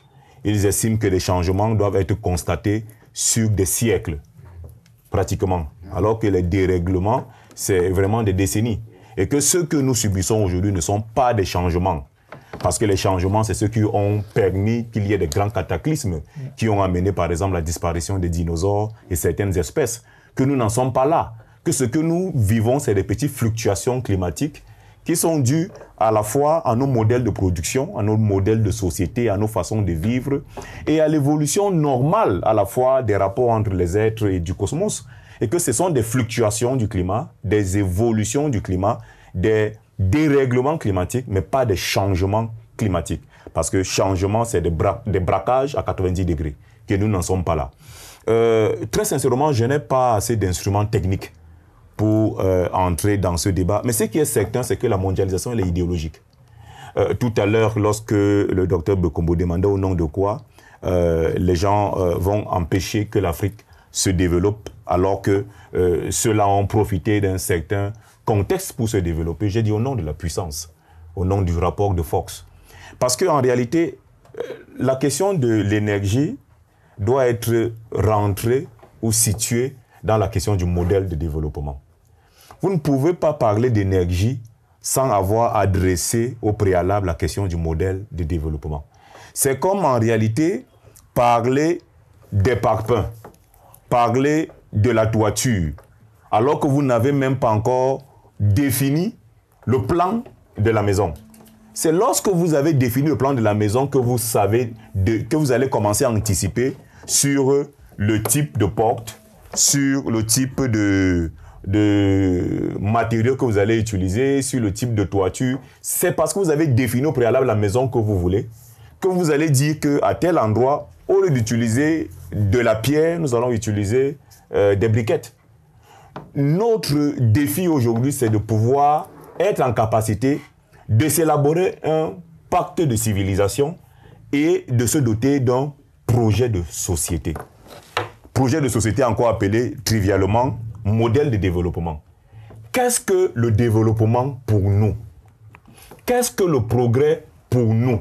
Ils estiment que les changements doivent être constatés sur des siècles, pratiquement, alors que les dérèglements, c'est vraiment des décennies. Et que ce que nous subissons aujourd'hui ne sont pas des changements. Parce que les changements, c'est ceux qui ont permis qu'il y ait des grands cataclysmes, qui ont amené, par exemple, la disparition des dinosaures et certaines espèces. Que nous n'en sommes pas là. Que ce que nous vivons, c'est des petites fluctuations climatiques qui sont dues à la fois à nos modèles de production, à nos modèles de société, à nos façons de vivre et à l'évolution normale à la fois des rapports entre les êtres et du cosmos. Et que ce sont des fluctuations du climat, des évolutions du climat, des dérèglements climatiques, mais pas des changements climatiques. Parce que changement, c'est des braquages à 90 degrés, que nous n'en sommes pas là. Très sincèrement, je n'ai pas assez d'instruments techniques pour entrer dans ce débat. Mais ce qui est certain, c'est que la mondialisation, elle est idéologique. Tout à l'heure, lorsque le docteur Bekombo demandait au nom de quoi les gens vont empêcher que l'Afrique se développe, alors que ceux-là ont profité d'un certain contexte pour se développer, j'ai dit au nom de la puissance, au nom du rapport de force. Parce qu'en réalité, la question de l'énergie doit être rentrée ou située dans la question du modèle de développement. Vous ne pouvez pas parler d'énergie sans avoir adressé au préalable la question du modèle de développement. C'est comme en réalité parler des parpaings, parler de la toiture, alors que vous n'avez même pas encore défini le plan de la maison. C'est lorsque vous avez défini le plan de la maison que vous savez, que vous allez commencer à anticiper sur le type de porte, sur le type de matériaux que vous allez utiliser, sur le type de toiture. C'est parce que vous avez défini au préalable la maison que vous voulez, que vous allez dire qu'à tel endroit, au lieu d'utiliser de la pierre, nous allons utiliser des briquettes. Notre défi aujourd'hui, c'est de pouvoir être en capacité de s'élaborer un pacte de civilisation et de se doter d'un projet de société. Projet de société encore appelé trivialement modèle de développement. Qu'est-ce que le développement pour nous? Qu'est-ce que le progrès pour nous?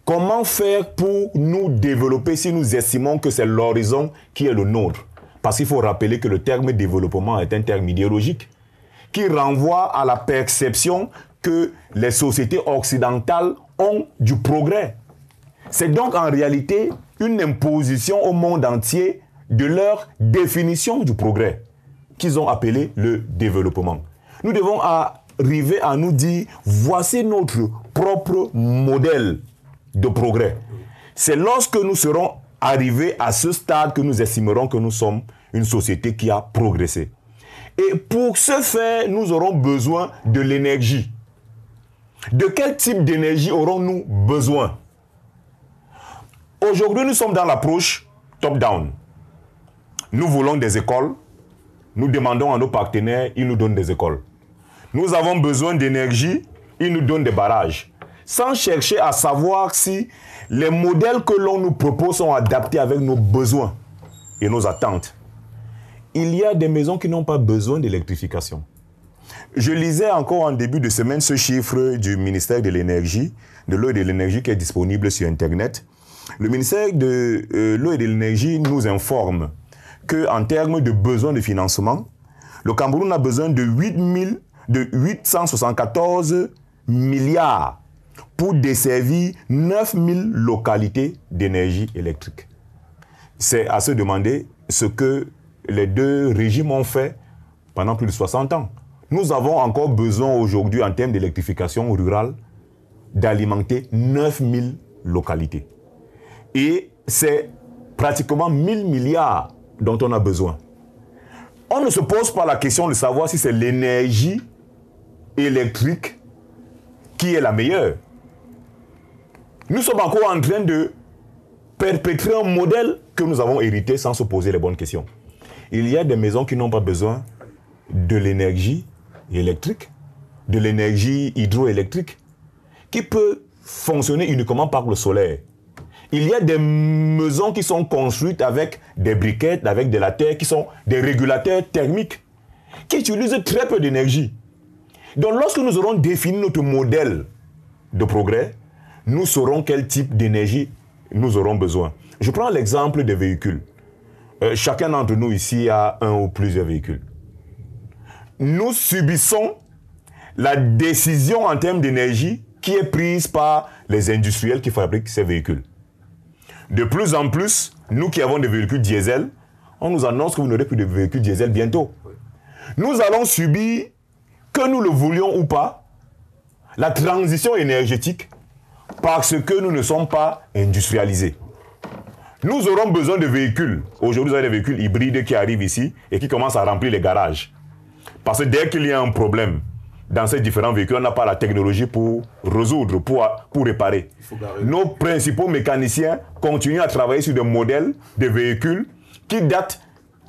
Comment faire pour nous développer si nous estimons que c'est l'horizon qui est le nôtre? Parce qu'il faut rappeler que le terme développement est un terme idéologique qui renvoie à la perception que les sociétés occidentales ont du progrès. C'est donc en réalité une imposition au monde entier de leur définition du progrès qu'ils ont appelé le développement. Nous devons arriver à nous dire, voici notre propre modèle de progrès. C'est lorsque nous serons arrivés à ce stade que nous estimerons que nous sommes une société qui a progressé. Et pour ce faire, nous aurons besoin de l'énergie. De quel type d'énergie aurons-nous besoin? Aujourd'hui, nous sommes dans l'approche top-down. Nous voulons des écoles. Nous demandons à nos partenaires, ils nous donnent des écoles. Nous avons besoin d'énergie, ils nous donnent des barrages. Sans chercher à savoir si les modèles que l'on nous propose sont adaptés avec nos besoins et nos attentes. Il y a des maisons qui n'ont pas besoin d'électrification. Je lisais encore en début de semaine ce chiffre du ministère de l'Énergie, de l'eau et de l'énergie qui est disponible sur Internet. Le ministère de l'eau et de l'énergie nous informe qu'en termes de besoins de financement, le Cameroun a besoin de 874 milliards pour desservir 9000 localités d'énergie électrique. C'est à se demander ce que les deux régimes ont fait pendant plus de 60 ans. Nous avons encore besoin aujourd'hui, en termes d'électrification rurale, d'alimenter 9000 localités. Et c'est pratiquement 1000 milliards dont on a besoin. On ne se pose pas la question de savoir si c'est l'énergie électrique qui est la meilleure. Nous sommes encore en train de perpétrer un modèle que nous avons hérité sans se poser les bonnes questions. Il y a des maisons qui n'ont pas besoin de l'énergie électrique, de l'énergie hydroélectrique, qui peut fonctionner uniquement par le solaire. Il y a des maisons qui sont construites avec des briquettes, avec de la terre, qui sont des régulateurs thermiques, qui utilisent très peu d'énergie. Donc lorsque nous aurons défini notre modèle de progrès, nous saurons quel type d'énergie nous aurons besoin. Je prends l'exemple des véhicules. Chacun d'entre nous ici a un ou plusieurs véhicules. Nous subissons la décision en termes d'énergie qui est prise par les industriels qui fabriquent ces véhicules. De plus en plus, nous qui avons des véhicules diesel, on nous annonce que vous n'aurez plus de véhicules diesel bientôt. Nous allons subir, que nous le voulions ou pas, la transition énergétique parce que nous ne sommes pas industrialisés. Nous aurons besoin de véhicules. Aujourd'hui, vous avez des véhicules hybrides qui arrivent ici et qui commencent à remplir les garages. Parce que dès qu'il y a un problème dans ces différents véhicules, on n'a pas la technologie pour résoudre, pour réparer. Nos principaux mécaniciens continuent à travailler sur des modèles de véhicules qui datent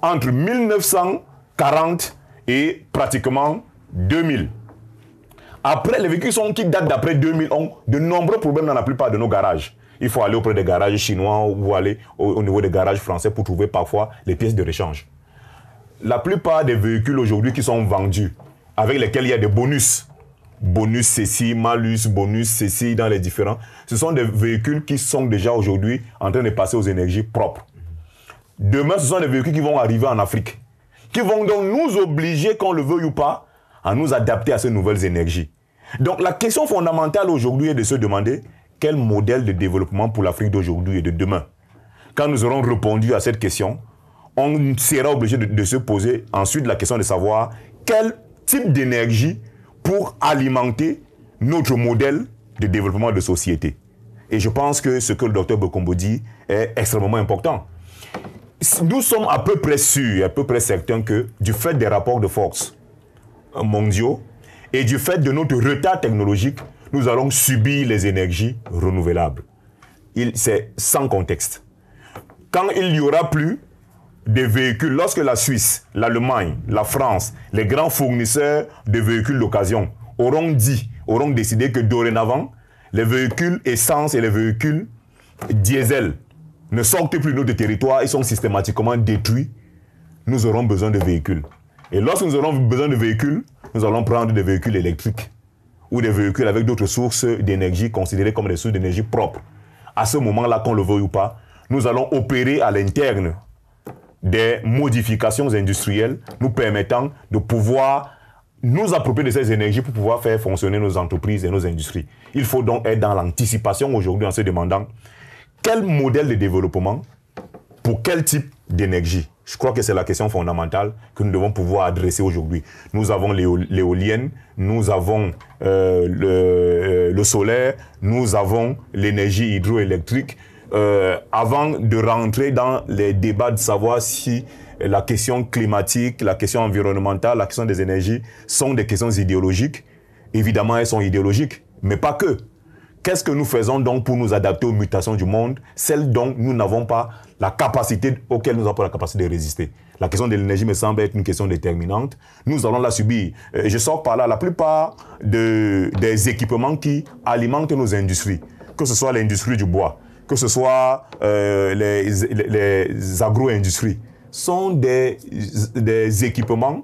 entre 1940 et pratiquement 2000. Après, les véhicules qui datent d'après 2000 ont de nombreux problèmes dans la plupart de nos garages. Il faut aller auprès des garages chinois ou aller au niveau des garages français pour trouver parfois les pièces de rechange. La plupart des véhicules aujourd'hui qui sont vendus, avec lesquels il y a des bonus, bonus ceci, malus, bonus ceci dans les différents, ce sont des véhicules qui sont déjà aujourd'hui en train de passer aux énergies propres. Demain, ce sont des véhicules qui vont arriver en Afrique, qui vont donc nous obliger, qu'on le veuille ou pas, à nous adapter à ces nouvelles énergies. Donc la question fondamentale aujourd'hui est de se demander quel modèle de développement pour l'Afrique d'aujourd'hui et de demain. Quand nous aurons répondu à cette question, on sera obligé de se poser ensuite la question de savoir quel type d'énergie pour alimenter notre modèle de développement de société. Et je pense que ce que le docteur Bekombo dit est extrêmement important. Nous sommes à peu près sûrs, à peu près certains que du fait des rapports de force mondiaux et du fait de notre retard technologique, nous allons subir les énergies renouvelables. C'est sans contexte. Quand il n'y aura plus des véhicules, lorsque la Suisse, l'Allemagne, la France, les grands fournisseurs de véhicules d'occasion auront décidé que dorénavant, les véhicules essence et les véhicules diesel ne sortent plus de notre territoire, ils sont systématiquement détruits, nous aurons besoin de véhicules. Et lorsque nous aurons besoin de véhicules, nous allons prendre des véhicules électriques ou des véhicules avec d'autres sources d'énergie considérées comme des sources d'énergie propres. À ce moment-là, qu'on le veuille ou pas, nous allons opérer à l'interne des modifications industrielles nous permettant de pouvoir nous approprier de ces énergies pour pouvoir faire fonctionner nos entreprises et nos industries. Il faut donc être dans l'anticipation aujourd'hui en se demandant quel modèle de développement pour quel type d'énergie. Je crois que c'est la question fondamentale que nous devons pouvoir adresser aujourd'hui. Nous avons l'éolienne, nous avons le solaire, nous avons l'énergie hydroélectrique. Avant de rentrer dans les débats de savoir si la question climatique, la question environnementale, la question des énergies sont des questions idéologiques, évidemment elles sont idéologiques, mais pas que. qu'est-ce que nous faisons donc pour nous adapter aux mutations du monde, celles dont nous n'avons pas la capacité, auxquelles nous n'avons pas la capacité de résister. La question de l'énergie me semble être une question déterminante. Nous allons la subir. Je sors par là, la plupart des équipements qui alimentent nos industries, que ce soit l'industrie du bois, que ce soit les agro-industries, sont des équipements,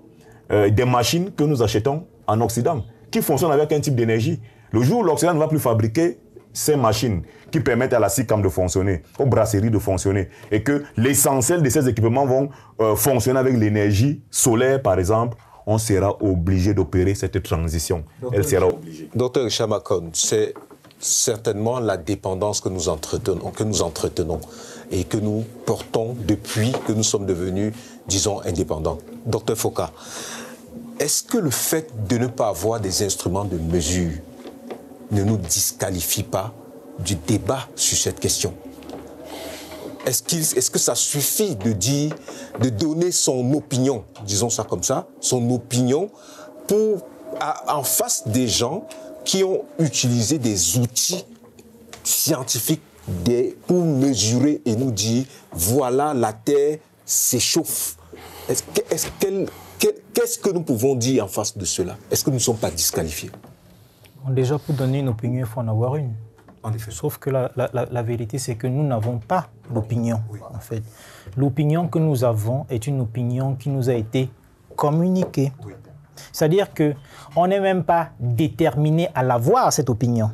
des machines que nous achetons en Occident, qui fonctionnent avec un type d'énergie. Le jour où l'Occident ne va plus fabriquer ces machines qui permettent à la SICAM de fonctionner, aux brasseries de fonctionner, et que l'essentiel de ces équipements vont fonctionner avec l'énergie solaire, par exemple, on sera obligé d'opérer cette transition. Elle sera obligée. Docteur Chamakon, c'est certainement la dépendance que nous entretenons et que nous portons depuis que nous sommes devenus, disons, indépendants. Docteur Foka, est-ce que le fait de ne pas avoir des instruments de mesure ne nous disqualifie pas du débat sur cette question? Est-ce que ça suffit de dire, de donner son opinion, disons ça comme ça, son opinion en face des gens qui ont utilisé des outils scientifiques pour mesurer et nous dire voilà, la Terre s'échauffe. Qu'est-ce que nous pouvons dire en face de cela? Est-ce que nous ne sommes pas disqualifiés? Déjà, pour donner une opinion, il faut en avoir une. En effet. Sauf que la vérité, c'est que nous n'avons pas d'opinion, en fait. L'opinion que nous avons est une opinion qui nous a été communiquée. Oui. C'est-à-dire qu'on n'est même pas déterminé à l'avoir, cette opinion.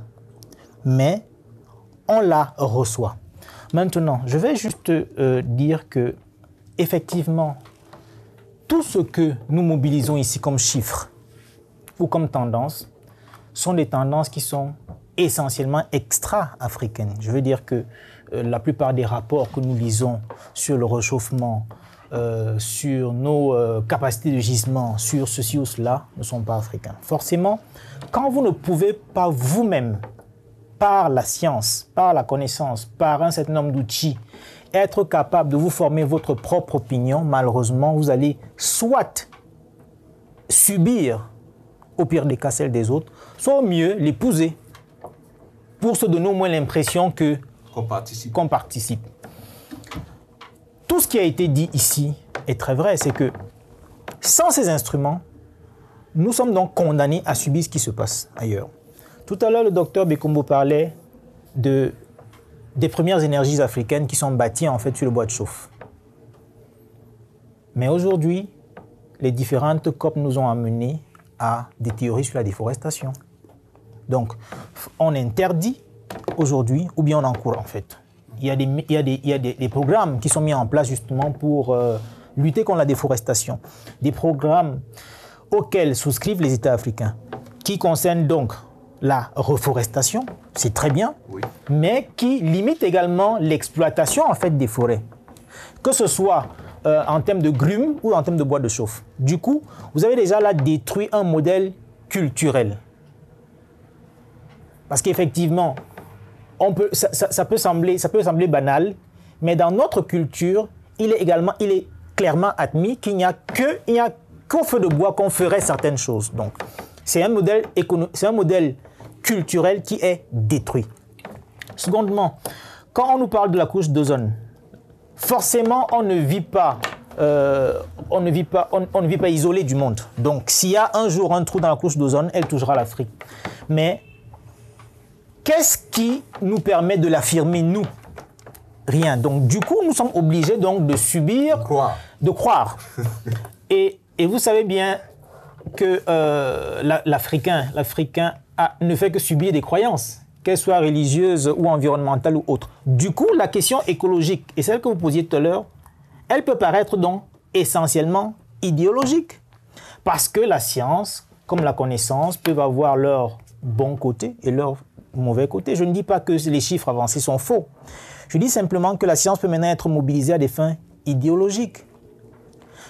Mais on la reçoit. Maintenant, je vais juste dire que, effectivement, tout ce que nous mobilisons ici comme chiffres ou comme tendances sont des tendances qui sont essentiellement extra-africaines. Je veux dire que la plupart des rapports que nous lisons sur le réchauffement, sur nos capacités de gisement, sur ceci ou cela, ne sont pas africains. Forcément, quand vous ne pouvez pas vous-même, par la science, par la connaissance, par un certain nombre d'outils, être capable de vous former votre propre opinion, malheureusement, vous allez soit subir, au pire des cas, celle des autres, soit au mieux l'épouser, pour se donner au moins l'impression qu'on participe. Tout ce qui a été dit ici est très vrai, c'est que sans ces instruments, nous sommes donc condamnés à subir ce qui se passe ailleurs. Tout à l'heure, le docteur Bekombo parlait des premières énergies africaines qui sont bâties en fait sur le bois de chauffe. Mais aujourd'hui, les différentes COP nous ont amenés à des théories sur la déforestation. Donc, on interdit aujourd'hui, ou bien on encourage en fait. Il y a des programmes qui sont mis en place justement pour lutter contre la déforestation. Des programmes auxquels souscrivent les États africains, qui concernent donc la reforestation, c'est très bien, oui, mais qui limitent également l'exploitation en fait des forêts, que ce soit en termes de grumes ou en termes de bois de chauffe. Du coup, vous avez déjà là détruit un modèle culturel. Parce qu'effectivement, ça peut sembler banal, mais dans notre culture, il est clairement admis qu'il n'y a qu'au feu de bois qu'on ferait certaines choses. Donc, c'est un modèle culturel qui est détruit. Secondement, quand on nous parle de la couche d'ozone, forcément, on ne vit pas isolé du monde. Donc, s'il y a un jour un trou dans la couche d'ozone, elle touchera l'Afrique. Mais qu'est-ce qui nous permet de l'affirmer, nous? Rien. Donc, du coup, nous sommes obligés donc de subir, de croire. Et vous savez bien que l'Africain ne fait que subir des croyances, qu'elles soient religieuses ou environnementales ou autres. Du coup, la question écologique, et celle que vous posiez tout à l'heure, elle peut paraître donc essentiellement idéologique. Parce que la science, comme la connaissance, peuvent avoir leur bon côté et leur mauvais côté. Je ne dis pas que les chiffres avancés sont faux. Je dis simplement que la science peut maintenant être mobilisée à des fins idéologiques.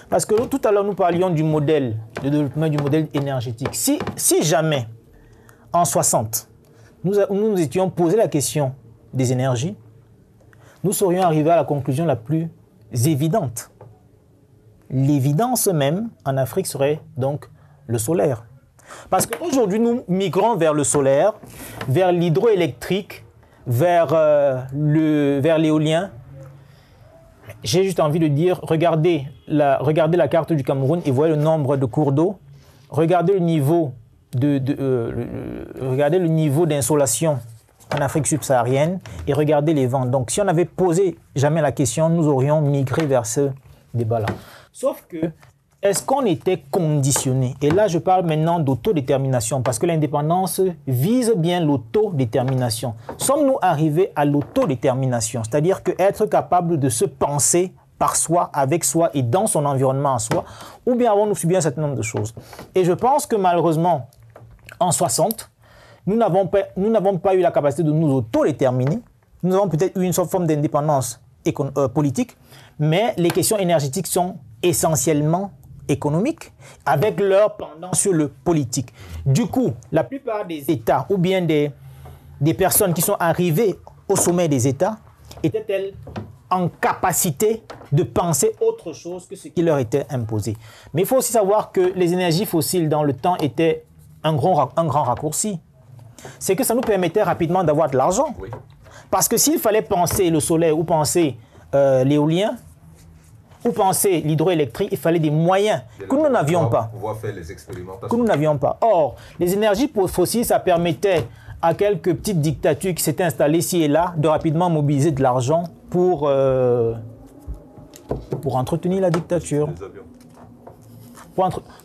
Parce que tout à l'heure, nous parlions du modèle de développement, du modèle énergétique. Si jamais, en 60, nous étions posé la question des énergies, nous serions arrivés à la conclusion la plus évidente. L'évidence même en Afrique serait donc le solaire. Parce qu'aujourd'hui, nous migrons vers le solaire, vers l'hydroélectrique, vers l'éolien. J'ai juste envie de dire, regardez la carte du Cameroun et voyez le nombre de cours d'eau. Regardez le niveau regardez le niveau d'insolation en Afrique subsaharienne et regardez les vents. Donc, si on n'avait posé jamais la question, nous aurions migré vers ce débat-là. Sauf que, est-ce qu'on était conditionné? Et là, je parle maintenant d'autodétermination, parce que l'indépendance vise bien l'autodétermination. Sommes-nous arrivés à l'autodétermination? C'est-à-dire qu'être capable de se penser par soi, avec soi et dans son environnement en soi, ou bien avons-nous subi un certain nombre de choses? Et je pense que malheureusement, en 60, nous n'avons pas eu la capacité de nous autodéterminer. Nous avons peut-être eu une forme d'indépendance politique, mais les questions énergétiques sont essentiellement économiques, avec leur pendant sur le politique. Du coup, la plupart des États, ou bien des personnes qui sont arrivées au sommet des États, étaient-elles en capacité de penser autre chose que ce qui leur était imposé? Mais il faut aussi savoir que les énergies fossiles dans le temps étaient un grand raccourci. C'est que ça nous permettait rapidement d'avoir de l'argent. Oui. Parce que s'il fallait penser le soleil ou penser l'éolien, ou penser l'hydroélectrique, il fallait des moyens que nous n'avions pas. On va faire les expérimentations. Que nous n'avions pas. Or, les énergies fossiles, ça permettait à quelques petites dictatures qui s'étaient installées ici et là de rapidement mobiliser de l'argent pour entretenir la dictature.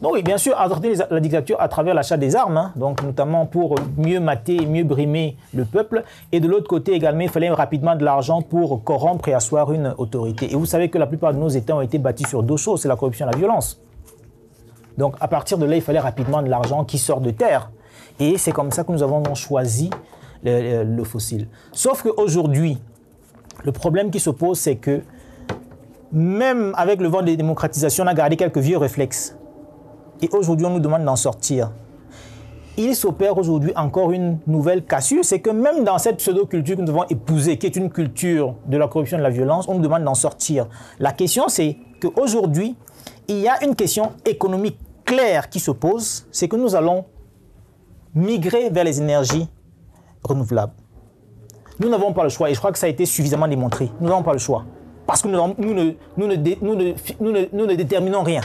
Non, oui, bien sûr, entretenir la dictature à travers l'achat des armes, hein, donc notamment pour mieux mater, mieux brimer le peuple. Et de l'autre côté également, il fallait rapidement de l'argent pour corrompre et asseoir une autorité. Et vous savez que la plupart de nos États ont été bâtis sur deux choses, c'est la corruption et la violence. Donc à partir de là, il fallait rapidement de l'argent qui sort de terre. Et c'est comme ça que nous avons choisi le fossile. Sauf qu'aujourd'hui, le problème qui se pose, c'est que même avec le vent de démocratisation, on a gardé quelques vieux réflexes. Et aujourd'hui, on nous demande d'en sortir. Il s'opère aujourd'hui encore une nouvelle cassure, c'est que même dans cette pseudo-culture que nous devons épouser, qui est une culture de la corruption et de la violence, on nous demande d'en sortir. La question, c'est qu'aujourd'hui, il y a une question économique claire qui se pose, c'est que nous allons migrer vers les énergies renouvelables. Nous n'avons pas le choix, et je crois que ça a été suffisamment démontré. Nous n'avons pas le choix, parce que nous ne déterminons rien.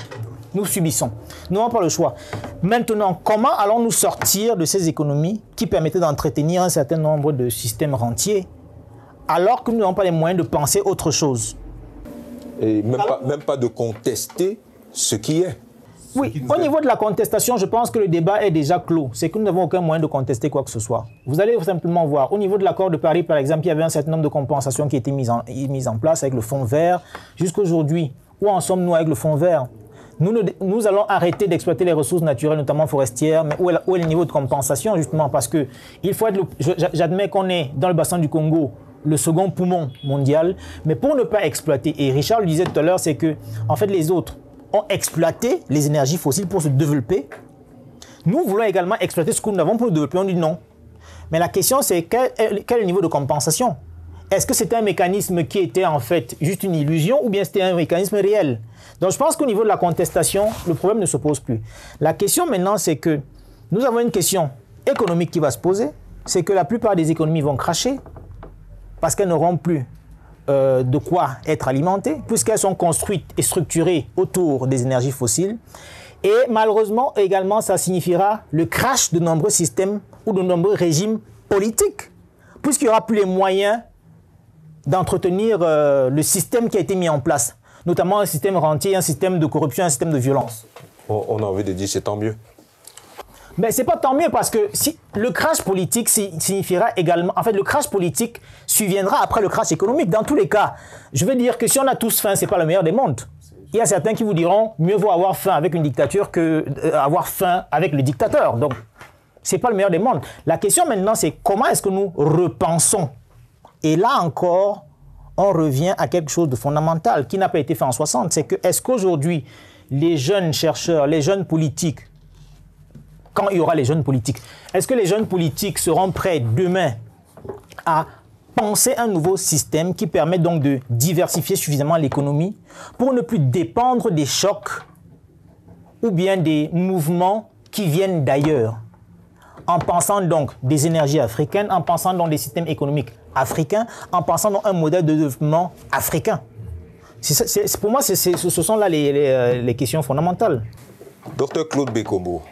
Nous subissons. Nous n'avons pas le choix. Maintenant, comment allons-nous sortir de ces économies qui permettaient d'entretenir un certain nombre de systèmes rentiers, alors que nous n'avons pas les moyens de penser autre chose? Et même pas de contester ce qui est. Oui, au niveau de la contestation, je pense que le débat est déjà clos. C'est que nous n'avons aucun moyen de contester quoi que ce soit. Vous allez simplement voir, au niveau de l'accord de Paris, par exemple, il y avait un certain nombre de compensations qui étaient mises en place avec le fonds vert. Jusqu'aujourd'hui, où en sommes-nous avec le fonds vert? Nous allons arrêter d'exploiter les ressources naturelles, notamment forestières, mais où est le niveau de compensation, justement? Parce que il faut être j'admets qu'on est dans le bassin du Congo, le second poumon mondial, mais pour ne pas exploiter, et Richard le disait tout à l'heure, c'est que, en fait, les autres ont exploité les énergies fossiles pour se développer. Nous voulons également exploiter ce que nous avons pour nous développer. On dit non. Mais la question, c'est quel est le niveau de compensation? Est-ce que c'était un mécanisme qui était en fait juste une illusion ou bien c'était un mécanisme réel? Donc je pense qu'au niveau de la contestation, le problème ne se pose plus. La question maintenant, c'est que nous avons une question économique qui va se poser. C'est que la plupart des économies vont cracher parce qu'elles n'auront plus de quoi être alimentées, puisqu'elles sont construites et structurées autour des énergies fossiles. Et malheureusement, également, ça signifiera le crash de nombreux systèmes ou de nombreux régimes politiques, puisqu'il n'y aura plus les moyens d'entretenir le système qui a été mis en place, notamment un système rentier, un système de corruption, un système de violence. On a envie de dire c'est tant mieux. Mais c'est pas tant mieux parce que si le crash politique signifiera également... En fait, le crash politique surviendra après le crash économique. Dans tous les cas, je veux dire que si on a tous faim, c'est pas le meilleur des mondes. Il y a certains qui vous diront mieux vaut avoir faim avec une dictature que avoir faim avec le dictateur. Donc, c'est pas le meilleur des mondes. La question maintenant, c'est comment est-ce que nous repensons? Et là encore, on revient à quelque chose de fondamental qui n'a pas été fait en 60. C'est que est-ce qu'aujourd'hui, les jeunes chercheurs, les jeunes politiques, quand il y aura les jeunes politiques, est-ce que les jeunes politiques seront prêts demain à penser un nouveau système qui permet donc de diversifier suffisamment l'économie pour ne plus dépendre des chocs ou bien des mouvements qui viennent d'ailleurs, en pensant donc des énergies africaines, en pensant donc des systèmes économiques africains, en pensant donc un modèle de développement africain. Pour moi, ce sont là les questions fondamentales. Docteur Claude Bekombo,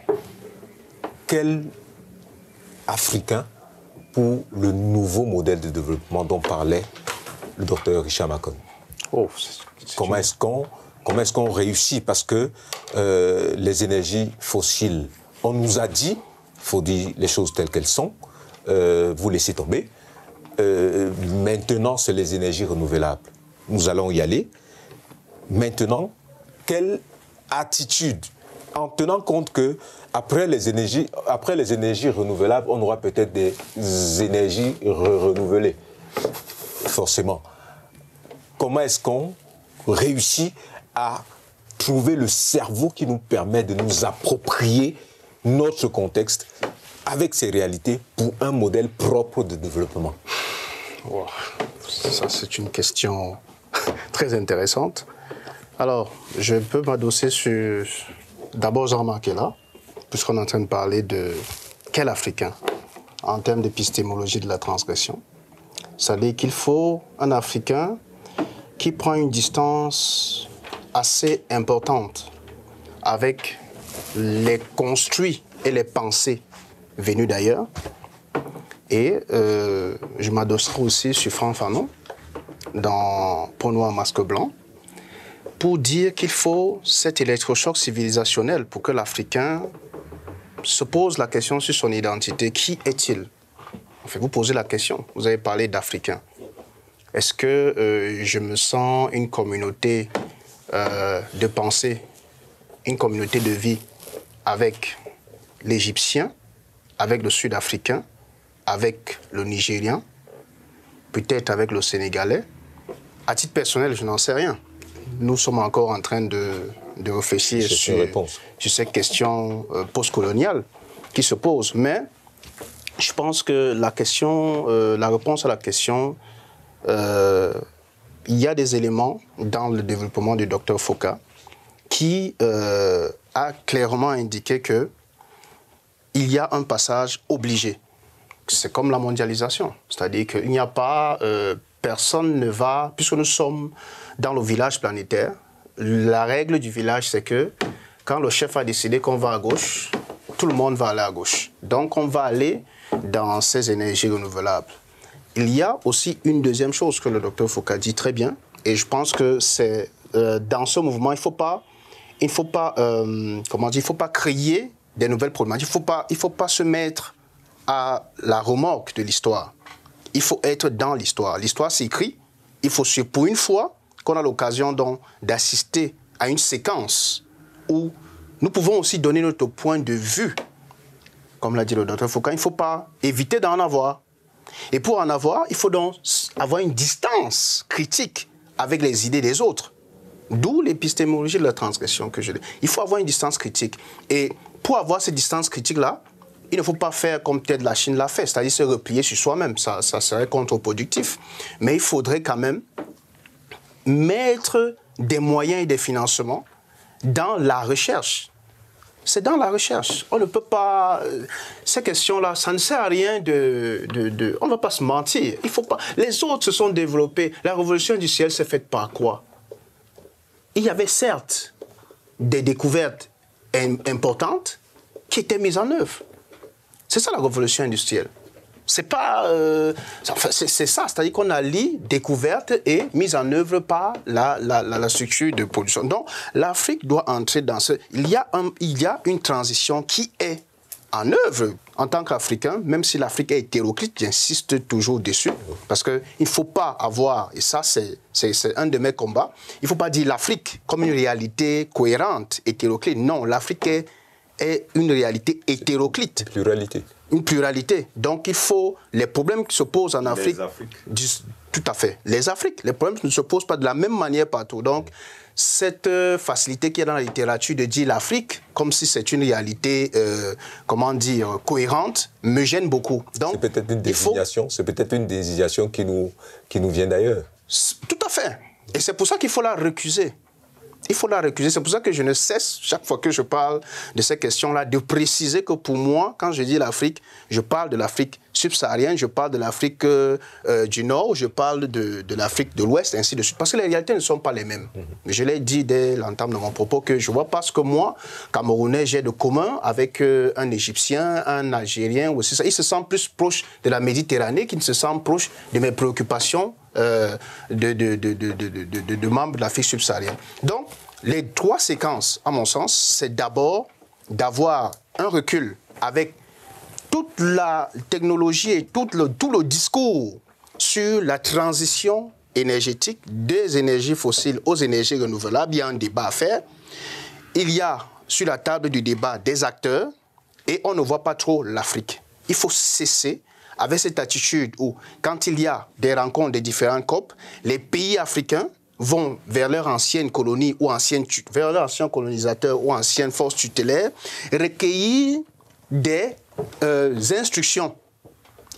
quel Africain pour le nouveau modèle de développement dont parlait le docteur Richard Macon? Comment est-ce qu'on réussit? Parce que les énergies fossiles, on nous a dit, il faut dire les choses telles qu'elles sont, vous laissez tomber. Maintenant, c'est les énergies renouvelables. Nous allons y aller. Maintenant, quelle attitude, en tenant compte que après les énergies renouvelables, on aura peut-être des énergies renouvelées, forcément. Comment est-ce qu'on réussit à trouver le cerveau qui nous permet de nous approprier notre contexte avec ses réalités pour un modèle propre de développement? Wow. Ça, c'est une question très intéressante. Alors, je peux m'adosser sur d'abord Jean-Marc est là, puisqu'on est en train de parler de quel Africain en termes d'épistémologie de la transgression. C'est-à-dire qu'il faut un Africain qui prend une distance assez importante avec les construits et les pensées venues d'ailleurs. Et je m'adosserai aussi sur Franck Fanon dans Peau noire, masque blanc, pour dire qu'il faut cet électrochoc civilisationnel pour que l'Africain se pose la question sur son identité. Qui est-il? Enfin, vous posez la question, vous avez parlé d'Africains. Est-ce que je me sens une communauté de pensée, une communauté de vie avec l'Égyptien, avec le Sud-Africain, avec le Nigérien, peut-être avec le Sénégalais? À titre personnel, je n'en sais rien. Nous sommes encore en train de réfléchir sur cette question postcoloniale qui se pose. Mais je pense que la réponse à la question, il y a des éléments dans le développement du Dr Foucault qui a clairement indiqué qu'il y a un passage obligé. C'est comme la mondialisation. C'est-à-dire qu'il n'y a pas... personne ne va... Puisque nous sommes dans le village planétaire, la règle du village, c'est que quand le chef a décidé qu'on va à gauche, tout le monde va aller à gauche. Donc, on va aller dans ces énergies renouvelables. Il y a aussi une deuxième chose que le docteur Foucault dit très bien, et je pense que c'est dans ce mouvement, il ne faut pas créer des nouvelles problématiques. Il faut pas se mettre à la remorque de l'histoire. Il faut être dans l'histoire. L'histoire s'écrit. Il faut suivre pour une fois qu'on a l'occasion d'assister à une séquence où nous pouvons aussi donner notre point de vue. Comme l'a dit le docteur Foucault, il ne faut pas éviter d'en avoir. Et pour en avoir, il faut donc avoir une distance critique avec les idées des autres. D'où l'épistémologie de la transgression que je dis. Il faut avoir une distance critique. Et pour avoir cette distance critique-là, il ne faut pas faire comme peut-être la Chine l'a fait, c'est-à-dire se replier sur soi-même. Ça serait contre-productif. Mais il faudrait quand même mettre des moyens et des financements dans la recherche. C'est dans la recherche. On ne peut pas... Ces questions-là, ça ne sert à rien on ne va pas se mentir. Il faut pas... Les autres se sont développés. La révolution industrielle s'est faite par quoi? Il y avait certes des découvertes importantes qui étaient mises en œuvre. C'est ça la révolution industrielle. C'est pas... c'est ça, c'est-à-dire qu'on allie découverte et mise en œuvre par la structure de production. Donc, l'Afrique doit entrer dans ce... Il y a une transition qui est en œuvre en tant qu'Africain, même si l'Afrique est hétéroclite, j'insiste toujours dessus, parce qu'il ne faut pas avoir, et ça c'est un de mes combats, il ne faut pas dire l'Afrique comme une réalité cohérente, hétéroclite. Non, l'Afrique est une réalité hétéroclite. Pluralité. Une pluralité. Donc il faut... Les problèmes qui se posent en Afrique... Tout à fait. Les Afriques. Les problèmes ne se posent pas de la même manière partout. Donc cette facilité qu'il y a dans la littérature de dire l'Afrique comme si c'est une réalité, cohérente, me gêne beaucoup. C'est peut-être une désignation, qui nous vient d'ailleurs. Tout à fait. Et c'est pour ça qu'il faut la recuser. Il faut la récuser. C'est pour ça que je ne cesse, chaque fois que je parle de ces questions-là, de préciser que pour moi, quand je dis l'Afrique, je parle de l'Afrique subsaharienne, je parle de l'Afrique du Nord, je parle de l'Afrique de l'Ouest, ainsi de suite. Parce que les réalités ne sont pas les mêmes. Je l'ai dit dès l'entame de mon propos que je ne vois pas ce que moi, Camerounais, j'ai de commun avec un Égyptien, un Algérien, ou ça. Il se sent plus proche de la Méditerranée qu'il ne se sent proche de mes préoccupations de membres de l'Afrique subsaharienne. Donc, les trois séquences, à mon sens, c'est d'abord d'avoir un recul avec toute la technologie et tout le discours sur la transition énergétique des énergies fossiles aux énergies renouvelables. Il y a un débat à faire. Il y a sur la table du débat des acteurs et on ne voit pas trop l'Afrique. Il faut cesser avec cette attitude où, quand il y a des rencontres des différents COP, les pays africains vont vers leur ancienne colonie ou vers leur ancien colonisateur ou ancienne force tutélaire, recueillir des instructions.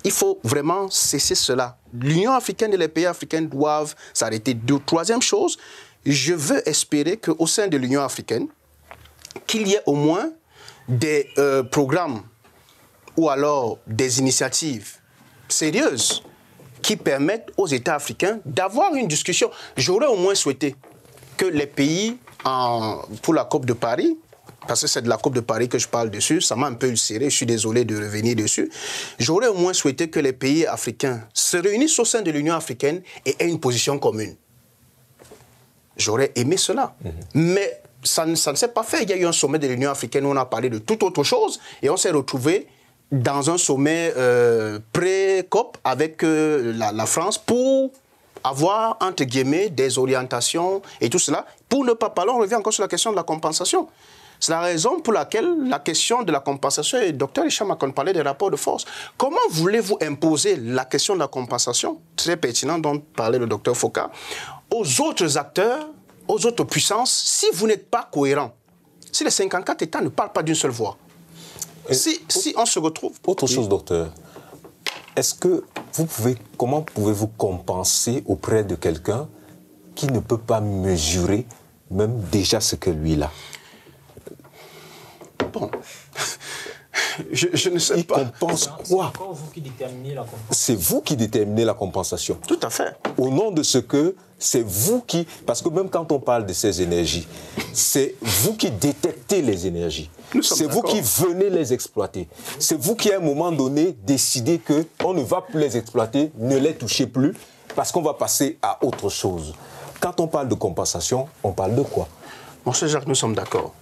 Il faut vraiment cesser cela. L'Union africaine et les pays africains doivent s'arrêter. Troisième chose, je veux espérer qu'au sein de l'Union africaine, qu'il y ait au moins des programmes ou alors des initiatives sérieuses qui permettent aux États africains d'avoir une discussion. J'aurais au moins souhaité que les pays, pour la COP de Paris, parce que c'est de la COP de Paris que je parle dessus, ça m'a un peu ulcéré, je suis désolé de revenir dessus, j'aurais au moins souhaité que les pays africains se réunissent au sein de l'Union africaine et aient une position commune. J'aurais aimé cela. Mais ça ne s'est pas fait. Il y a eu un sommet de l'Union africaine où on a parlé de toute autre chose et on s'est retrouvé dans un sommet pré-COP avec la France pour avoir, entre guillemets, des orientations et tout cela. Pour ne pas parler, on revient encore sur la question de la compensation. C'est la raison pour laquelle la question de la compensation, et le docteur Hicham a parlé des rapports de force. Comment voulez-vous imposer la question de la compensation, très pertinent dont parlait le docteur Foucault, aux autres acteurs, aux autres puissances, si vous n'êtes pas cohérent? Si les 54 États ne parlent pas d'une seule voix. Si on se retrouve... Autre chose, docteur. Est-ce que comment pouvez-vous compenser auprès de quelqu'un qui ne peut pas mesurer même déjà ce que lui a? Bon, je ne sais pas. Il compense quoi? C'est encore vous qui déterminez la compensation. C'est vous qui déterminez la compensation. Tout à fait. Au nom de ce que c'est vous qui... Parce que même quand on parle de ces énergies, c'est vous qui détectez les énergies. C'est vous qui venez les exploiter. C'est vous qui, à un moment donné, décidez qu'on ne va plus les exploiter, ne les touchez plus, parce qu'on va passer à autre chose. Quand on parle de compensation, on parle de quoi? Mon cher Jacques, nous sommes d'accord.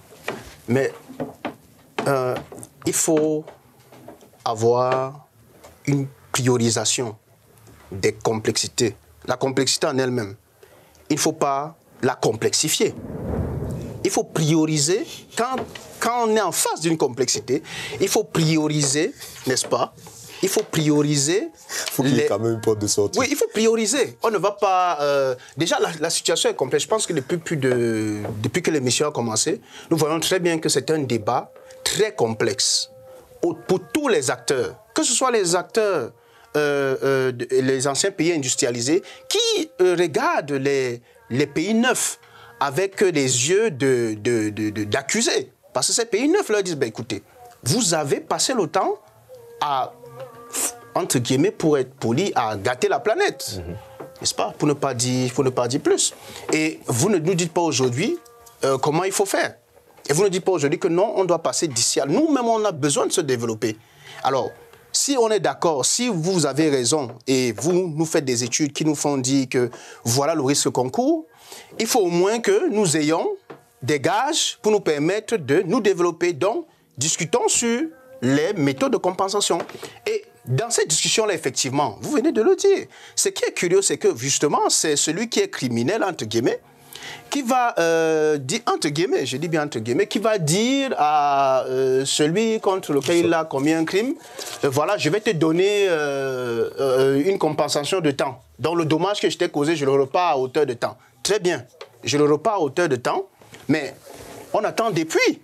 Mais il faut avoir une priorisation des complexités. La complexité en elle-même, il ne faut pas la complexifier. Il faut prioriser, quand on est en face d'une complexité, il faut prioriser, n'est-ce pas? Il faut prioriser... Il faut qu'il y ait quand même une porte de sortie. Oui, il faut prioriser. On ne va pas... Déjà, la situation est complexe. Je pense que depuis que l'émission a commencé, nous voyons très bien que c'est un débat très complexe pour tous les acteurs, que ce soit les acteurs, les anciens pays industrialisés, qui regardent les pays neufs avec les yeux d'accusés. Parce que ces pays neufs leur disent, ben, écoutez, vous avez passé le temps à, entre guillemets, pour être poli, à gâter la planète. N'est-ce pas? Pour ne pas dire plus. Et vous ne nous dites pas aujourd'hui comment il faut faire. Et vous ne dites pas aujourd'hui que non, on doit passer d'ici à... Nous-mêmes, on a besoin de se développer. Alors, si on est d'accord, si vous avez raison et vous nous faites des études qui nous font dire que voilà le risque qu'on court, il faut au moins que nous ayons des gages pour nous permettre de nous développer. Donc, discutons sur les méthodes de compensation. Et dans cette discussion-là, effectivement, vous venez de le dire. Ce qui est curieux, c'est que justement, c'est celui qui est criminel, entre guillemets, qui va dire, entre guillemets, je dis bien entre guillemets, qui va dire à celui contre lequel il a commis un crime, voilà, je vais te donner une compensation de temps. Donc le dommage que je t'ai causé, je le repars à hauteur de temps. Très bien, je le repars à hauteur de temps, mais on attend depuis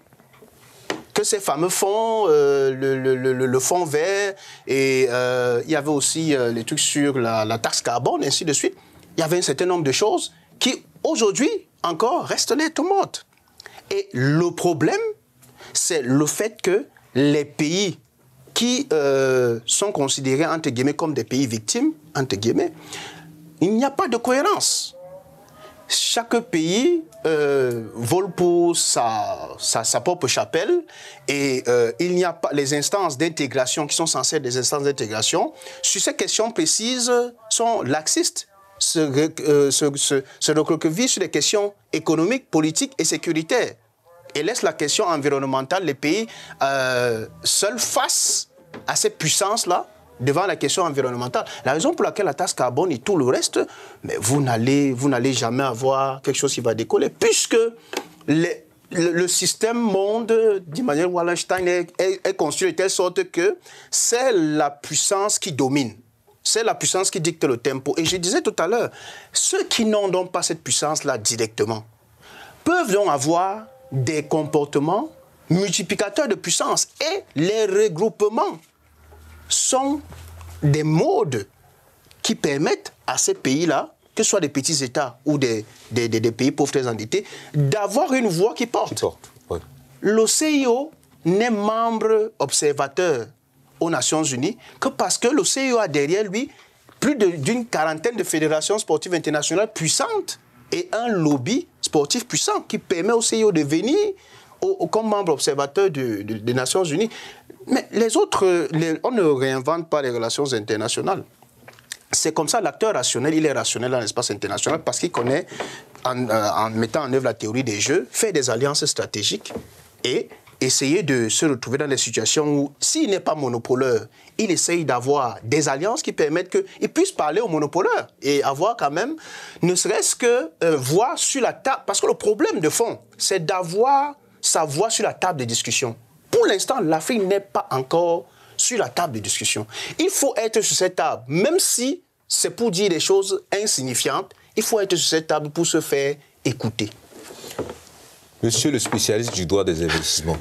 que ces fameux fonds, le fonds vert, et il y avait aussi les trucs sur la taxe carbone, et ainsi de suite. Il y avait un certain nombre de choses qui, aujourd'hui, encore reste lettre morte. Et le problème, c'est le fait que les pays qui sont considérés, entre guillemets, comme des pays victimes, entre guillemets, il n'y a pas de cohérence. Chaque pays vole pour sa propre chapelle et il n'y a pas les instances d'intégration qui sont censées être des instances d'intégration. Sur ces questions précises, sont laxistes, se recroquevillent sur des questions économiques, politiques et sécuritaires et laissent la question environnementale, les pays seuls face à cette puissance-là devant la question environnementale. La raison pour laquelle la taxe carbone et tout le reste, mais vous n'allez jamais avoir quelque chose qui va décoller, puisque le système monde d'Immanuel Wallenstein est construit de telle sorte que c'est la puissance qui domine. C'est la puissance qui dicte le tempo. Et je disais tout à l'heure, ceux qui n'ont donc pas cette puissance-là directement peuvent donc avoir des comportements multiplicateurs de puissance. Et les regroupements sont des modes qui permettent à ces pays-là, que ce soit des petits États ou des pays pauvres très endettés, d'avoir une voix qui porte. Oui. Le CIO n'est membre observateur aux Nations Unies que parce que le CIO a derrière lui plus d'une quarantaine de fédérations sportives internationales puissantes et un lobby sportif puissant qui permet au CIO de venir comme membre observateur des Nations Unies. Mais les autres, on ne réinvente pas les relations internationales. C'est comme ça, l'acteur rationnel, il est rationnel dans l'espace international parce qu'il connaît, en mettant en œuvre la théorie des jeux, faire des alliances stratégiques et essayer de se retrouver dans des situations où, s'il n'est pas monopoleur, il essaye d'avoir des alliances qui permettent qu'il puisse parler aux monopoleurs et avoir quand même, ne serait-ce que voix sur la table. Parce que le problème de fond, c'est d'avoir sa voix sur la table de discussion. Pour l'instant, l'Afrique n'est pas encore sur la table de discussion. Il faut être sur cette table, même si c'est pour dire des choses insignifiantes, il faut être sur cette table pour se faire écouter. Monsieur le spécialiste du droit des investissements,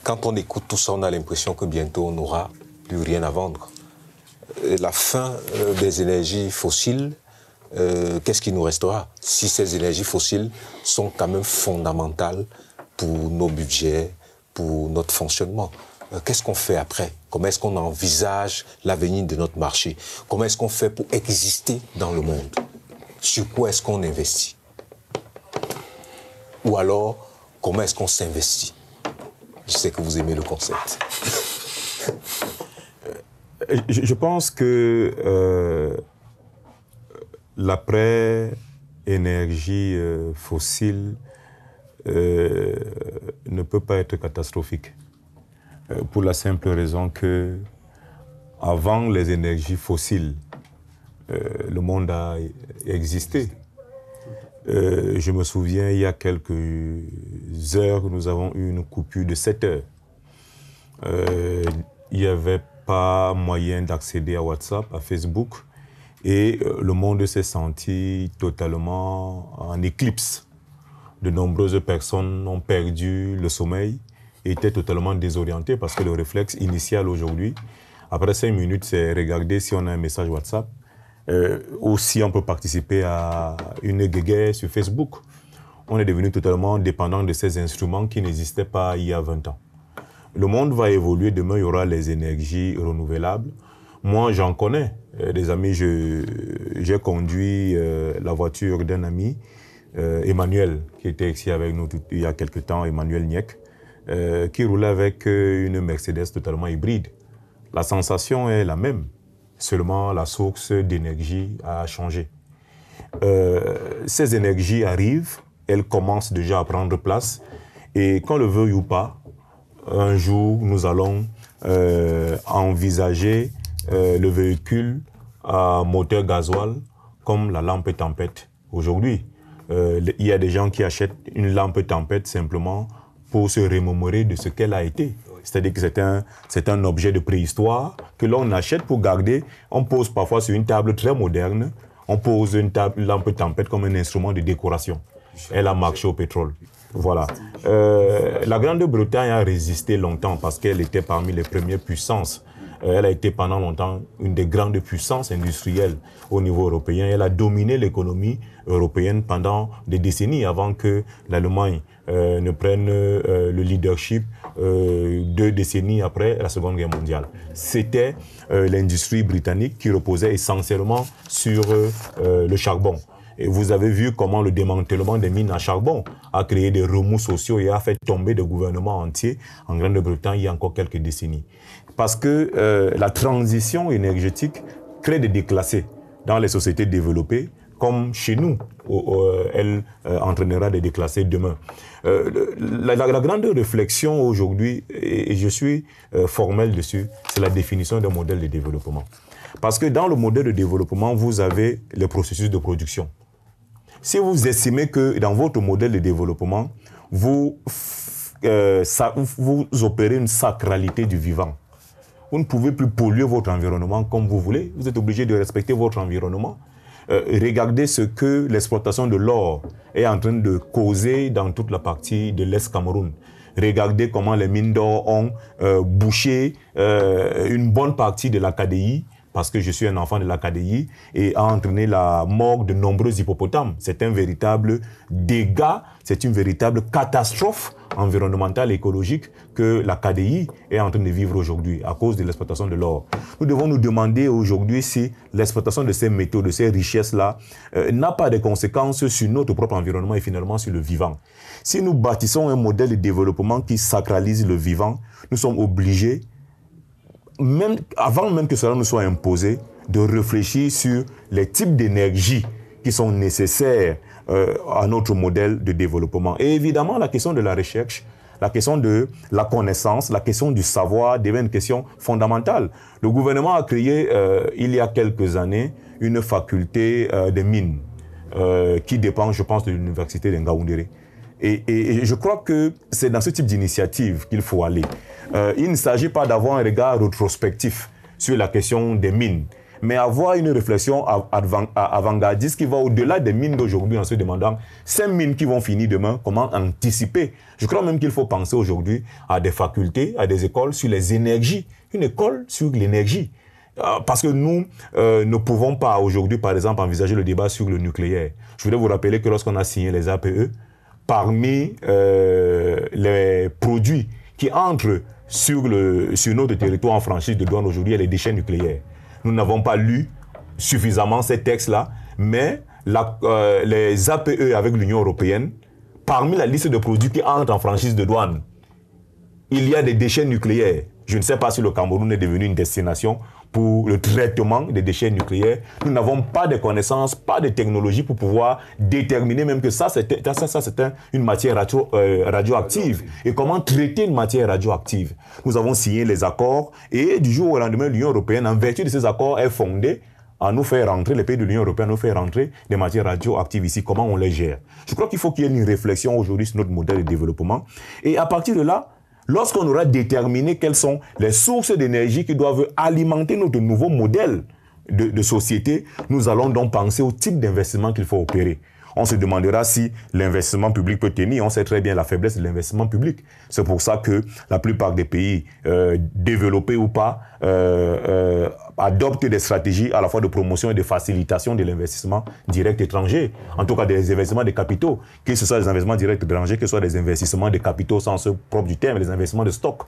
quand on écoute tout ça, on a l'impression que bientôt on n'aura plus rien à vendre. La fin des énergies fossiles, qu'est-ce qui nous restera si ces énergies fossiles sont quand même fondamentales pour nos budgets, pour notre fonctionnement? Qu'est-ce qu'on fait après? Comment est-ce qu'on envisage l'avenir de notre marché? Comment est-ce qu'on fait pour exister dans le monde? Sur quoi est-ce qu'on investit? Ou alors, comment est-ce qu'on s'investit? Je sais que vous aimez le concept. Je pense que l'après-énergie fossile ne peut pas être catastrophique. Pour la simple raison que, avant les énergies fossiles, le monde a existé. Je me souviens, il y a quelques heures, nous avons eu une coupure de 7 heures. Il n'y avait pas moyen d'accéder à WhatsApp, à Facebook, et le monde s'est senti totalement en éclipse. De nombreuses personnes ont perdu le sommeil et étaient totalement désorientées parce que le réflexe initial aujourd'hui, après 5 minutes, c'est regarder si on a un message WhatsApp. Ou si on peut participer à une guéguerre sur Facebook. On est devenu totalement dépendant de ces instruments qui n'existaient pas il y a 20 ans. Le monde va évoluer, demain il y aura les énergies renouvelables. Moi j'en connais, des amis, j'ai conduit la voiture d'un ami, Emmanuel, qui était ici avec nous il y a quelque temps, Emmanuel Niek, qui roulait avec une Mercedes totalement hybride. La sensation est la même. Seulement la source d'énergie a changé. Ces énergies arrivent, elles commencent déjà à prendre place et qu'on le veuille ou pas, un jour nous allons envisager le véhicule à moteur gasoil comme la lampe tempête. Aujourd'hui, il y a des gens qui achètent une lampe tempête simplement pour se remémorer de ce qu'elle a été. C'est-à-dire que c'est un objet de préhistoire que l'on achète pour garder. On pose parfois sur une table très moderne, on pose une lampe tempête comme un instrument de décoration. Elle a marché au pétrole. Voilà. La Grande-Bretagne a résisté longtemps parce qu'elle était parmi les premières puissances Elle a été pendant longtemps une des grandes puissances industrielles au niveau européen. Elle a dominé l'économie européenne pendant des décennies avant que l'Allemagne ne prenne le leadership 2 décennies après la Seconde Guerre mondiale. C'était l'industrie britannique qui reposait essentiellement sur le charbon. Et vous avez vu comment le démantèlement des mines à charbon a créé des remous sociaux et a fait tomber des gouvernements entiers en Grande-Bretagne il y a encore quelques décennies. Parce que la transition énergétique crée des déclassés dans les sociétés développées, comme chez nous, elle entraînera des déclassés demain. La grande réflexion aujourd'hui, et je suis formel dessus, c'est la définition d'un modèle de développement. Parce que dans le modèle de développement, vous avez les processus de production. Si vous estimez que dans votre modèle de développement, vous opérez une sacralité du vivant, vous ne pouvez plus polluer votre environnement comme vous voulez, vous êtes obligé de respecter votre environnement. Regardez ce que l'exploitation de l'or est en train de causer dans toute la partie de l'Est Cameroun. Regardez comment les mines d'or ont bouché une bonne partie de la KDI, parce que je suis un enfant de la KDI, et a entraîné la mort de nombreux hippopotames. C'est un véritable dégât, c'est une véritable catastrophe environnementale et écologique que la KDI est en train de vivre aujourd'hui à cause de l'exploitation de l'or. Nous devons nous demander aujourd'hui si l'exploitation de ces métaux, de ces richesses-là, n'a pas de conséquences sur notre propre environnement et finalement sur le vivant. Si nous bâtissons un modèle de développement qui sacralise le vivant, nous sommes obligés, même, avant même que cela nous soit imposé, de réfléchir sur les types d'énergie qui sont nécessaires à notre modèle de développement. Et évidemment, la question de la recherche, la question de la connaissance, la question du savoir devient une question fondamentale. Le gouvernement a créé, il y a quelques années, une faculté de mines qui dépend, je pense, de l'université de Ngaoundéré. Et je crois que c'est dans ce type d'initiative qu'il faut aller. Il ne s'agit pas d'avoir un regard rétrospectif sur la question des mines, mais avoir une réflexion avant-gardiste qui va au-delà des mines d'aujourd'hui en se demandant ces mines qui vont finir demain, comment anticiper. Je crois même qu'il faut penser aujourd'hui à des facultés, à des écoles sur les énergies, une école sur l'énergie. Parce que nous ne pouvons pas aujourd'hui, par exemple, envisager le débat sur le nucléaire. Je voudrais vous rappeler que lorsqu'on a signé les APE, parmi les produits qui entrent sur notre territoire en franchise de douane aujourd'hui, il y a les déchets nucléaires. Nous n'avons pas lu suffisamment ces textes-là, mais les APE avec l'Union européenne, parmi la liste de produits qui entrent en franchise de douane, il y a des déchets nucléaires. Je ne sais pas si le Cameroun est devenu une destination pour le traitement des déchets nucléaires. Nous n'avons pas de connaissances, pas de technologie pour pouvoir déterminer même que ça c'est une matière radioactive. Et comment traiter une matière radioactive? Nous avons signé les accords et du jour au lendemain, l'Union européenne, en vertu de ces accords, est fondée à nous faire rentrer, les pays de l'Union européenne, nous faire rentrer des matières radioactives ici. Comment on les gère? Je crois qu'il faut qu'il y ait une réflexion aujourd'hui sur notre modèle de développement. Et à partir de là, lorsqu'on aura déterminé quelles sont les sources d'énergie qui doivent alimenter notre nouveau modèle de société, nous allons donc penser au type d'investissement qu'il faut opérer. On se demandera si l'investissement public peut tenir. On sait très bien la faiblesse de l'investissement public. C'est pour ça que la plupart des pays développés ou pas adoptent des stratégies à la fois de promotion et de facilitation de l'investissement direct étranger. En tout cas, des investissements de capitaux, que ce soit des investissements directs étrangers, que ce soit des investissements de capitaux au sens propre du terme, des investissements de stock.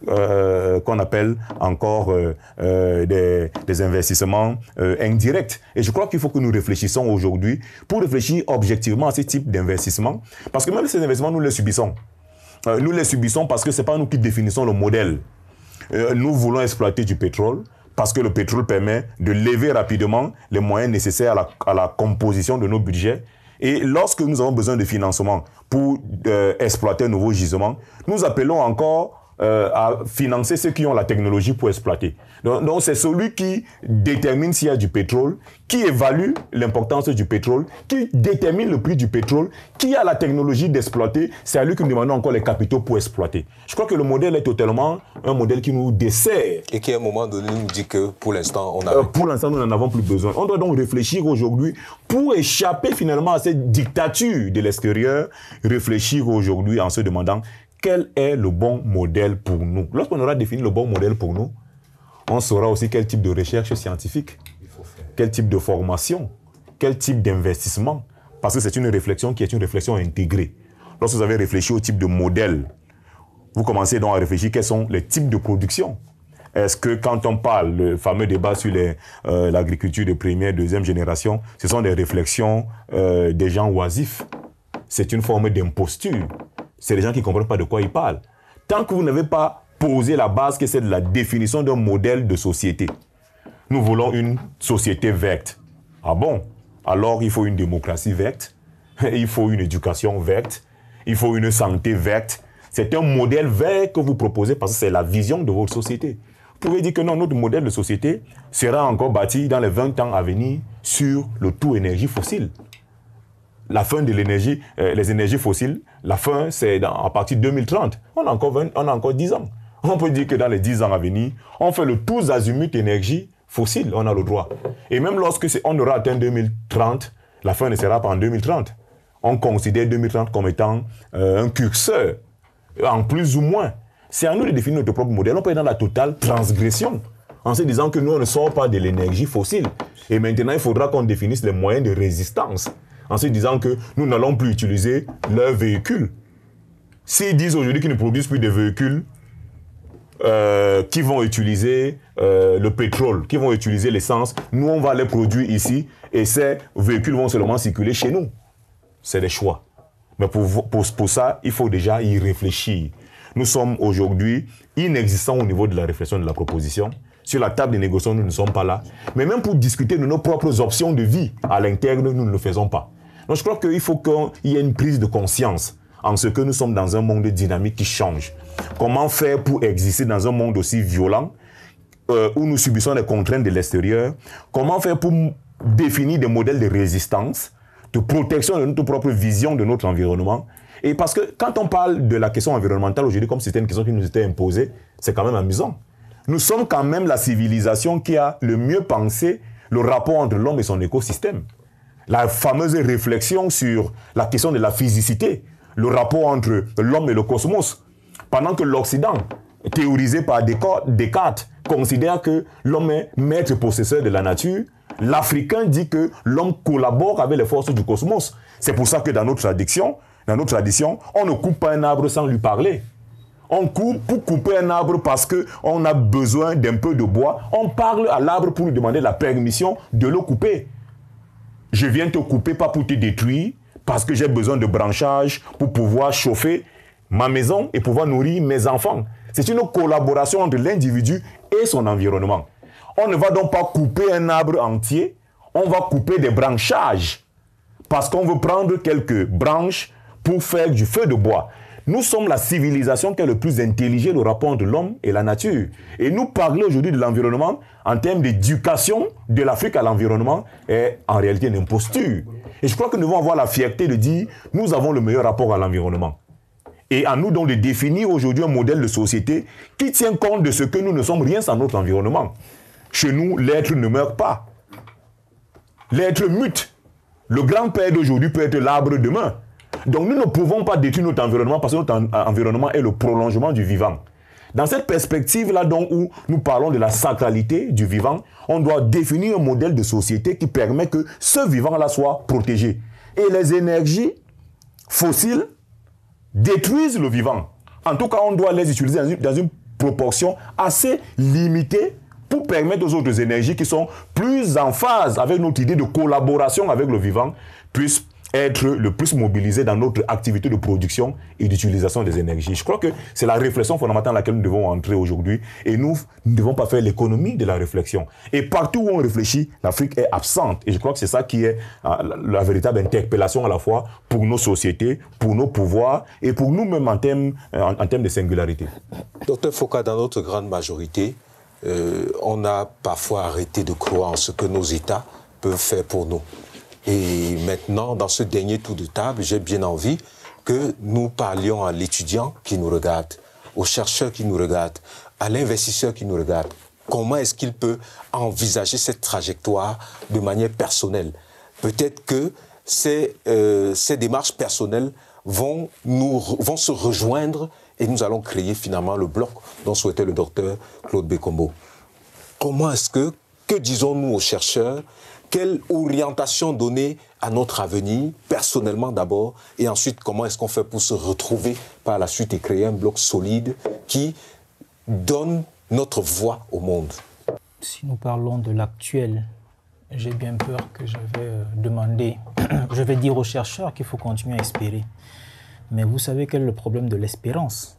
Qu'on appelle encore des investissements indirects. Et je crois qu'il faut que nous réfléchissions aujourd'hui pour réfléchir objectivement à ce type d'investissement. Parce que même ces investissements, nous les subissons. Nous les subissons parce que ce n'est pas nous qui définissons le modèle. Nous voulons exploiter du pétrole parce que le pétrole permet de lever rapidement les moyens nécessaires à la composition de nos budgets. Et lorsque nous avons besoin de financement pour exploiter un nouveau gisement, nous appelons encore à financer ceux qui ont la technologie pour exploiter. Donc c'est celui qui détermine s'il y a du pétrole, qui évalue l'importance du pétrole, qui détermine le prix du pétrole, qui a la technologie d'exploiter, c'est à lui que nous demandons encore les capitaux pour exploiter. Je crois que le modèle est totalement un modèle qui nous dessert. Et qui à un moment donné nous dit que pour l'instant on a... pour l'instant nous n'en avons plus besoin. On doit donc réfléchir aujourd'hui pour échapper finalement à cette dictature de l'extérieur, réfléchir aujourd'hui en se demandant quel est le bon modèle pour nous. Lorsqu'on aura défini le bon modèle pour nous, on saura aussi quel type de recherche scientifique, quel type de formation, quel type d'investissement. Parce que c'est une réflexion qui est une réflexion intégrée. Lorsque vous avez réfléchi au type de modèle, vous commencez donc à réfléchir quels sont les types de production. Est-ce que quand on parle, le fameux débat sur l'agriculture de première, deuxième génération, ce sont des réflexions des gens oisifs? C'est une forme d'imposture. C'est des gens qui ne comprennent pas de quoi ils parlent. Tant que vous n'avez pas posé la base, que c'est de la définition d'un modèle de société. Nous voulons une société verte. Ah bon? Alors il faut une démocratie verte, il faut une éducation verte, il faut une santé verte. C'est un modèle vert que vous proposez parce que c'est la vision de votre société. Vous pouvez dire que non, notre modèle de société sera encore bâti dans les 20 ans à venir sur le tout énergie fossile. La fin de l'énergie, les énergies fossiles, la fin c'est à partir de 2030. On a encore 10 ans. On peut dire que dans les 10 ans à venir, on fait le tous azimut énergie fossile, on a le droit. Et même lorsque on aura atteint 2030, la fin ne sera pas en 2030. On considère 2030 comme étant un curseur, en plus ou moins. C'est à nous de définir notre propre modèle. On peut être dans la totale transgression, en se disant que nous, on ne sort pas de l'énergie fossile. Et maintenant, il faudra qu'on définisse les moyens de résistance, en se disant que nous n'allons plus utiliser leurs véhicules. S'ils disent aujourd'hui qu'ils ne produisent plus de véhicules qui vont utiliser le pétrole, qui vont utiliser l'essence, nous, on va les produire ici et ces véhicules vont seulement circuler chez nous. C'est des choix. Mais pour ça, il faut déjà y réfléchir. Nous sommes aujourd'hui inexistants au niveau de la réflexion de la proposition. Sur la table des négociations, nous ne sommes pas là. Mais même pour discuter de nos propres options de vie à l'interne, nous ne le faisons pas. Donc je crois qu'il faut qu'il y ait une prise de conscience en ce que nous sommes dans un monde dynamique qui change. Comment faire pour exister dans un monde aussi violent où nous subissons des contraintes de l'extérieur? Comment faire pour définir des modèles de résistance, de protection de notre propre vision de notre environnement? Et parce que quand on parle de la question environnementale aujourd'hui, comme c'était une question qui nous était imposée, c'est quand même amusant. Nous sommes quand même la civilisation qui a le mieux pensé le rapport entre l'homme et son écosystème. La fameuse réflexion sur la question de la physicité, le rapport entre l'homme et le cosmos. Pendant que l'Occident, théorisé par Descartes, considère que l'homme est maître possesseur de la nature, l'Africain dit que l'homme collabore avec les forces du cosmos. C'est pour ça que dans notre tradition, on ne coupe pas un arbre sans lui parler. On coupe pour couper un arbre parce qu'on a besoin d'un peu de bois. On parle à l'arbre pour lui demander la permission de le couper. Je viens te couper pas pour te détruire, parce que j'ai besoin de branchage pour pouvoir chauffer ma maison et pouvoir nourrir mes enfants. C'est une collaboration entre l'individu et son environnement. On ne va donc pas couper un arbre entier, on va couper des branchages parce qu'on veut prendre quelques branches pour faire du feu de bois. Nous sommes la civilisation qui est le plus intelligente au rapport entre l'homme et la nature. Et nous parler aujourd'hui de l'environnement en termes d'éducation de l'Afrique à l'environnement est en réalité une imposture. Et je crois que nous devons avoir la fierté de dire nous avons le meilleur rapport à l'environnement. Et à nous donc de définir aujourd'hui un modèle de société qui tient compte de ce que nous ne sommes rien sans notre environnement. Chez nous, l'être ne meurt pas. L'être mute. Le grand-père d'aujourd'hui peut être l'arbre demain. Donc nous ne pouvons pas détruire notre environnement parce que notre environnement est le prolongement du vivant. Dans cette perspective-là donc où nous parlons de la sacralité du vivant, on doit définir un modèle de société qui permet que ce vivant-là soit protégé. Et les énergies fossiles détruisent le vivant. En tout cas, on doit les utiliser dans une proportion assez limitée pour permettre aux autres énergies qui sont plus en phase avec notre idée de collaboration avec le vivant puissent être le plus mobilisés dans notre activité de production et d'utilisation des énergies. Je crois que c'est la réflexion fondamentale dans laquelle nous devons entrer aujourd'hui et nous ne devons pas faire l'économie de la réflexion. Et partout où on réfléchit, l'Afrique est absente. Et je crois que c'est ça qui est la véritable interpellation à la fois pour nos sociétés, pour nos pouvoirs et pour nous-mêmes en termes de singularité. Docteur Foucault, dans notre grande majorité, on a parfois arrêté de croire en ce que nos États peuvent faire pour nous. Et maintenant, dans ce dernier tour de table, j'ai bien envie que nous parlions à l'étudiant qui nous regarde, au chercheur qui nous regarde, à l'investisseur qui nous regarde. Comment est-ce qu'il peut envisager cette trajectoire de manière personnelle? Peut-être que ces démarches personnelles vont se rejoindre et nous allons créer finalement le bloc dont souhaitait le docteur Claude Bekombo. comment est-ce que disons-nous aux chercheurs, quelle orientation donner à notre avenir, personnellement d'abord, et ensuite comment est-ce qu'on fait pour se retrouver par la suite et créer un bloc solide qui donne notre voix au monde. Si nous parlons de l'actuel, j'ai bien peur que je vais demander, je vais dire aux chercheurs qu'il faut continuer à espérer. Mais vous savez quel est le problème de l'espérance?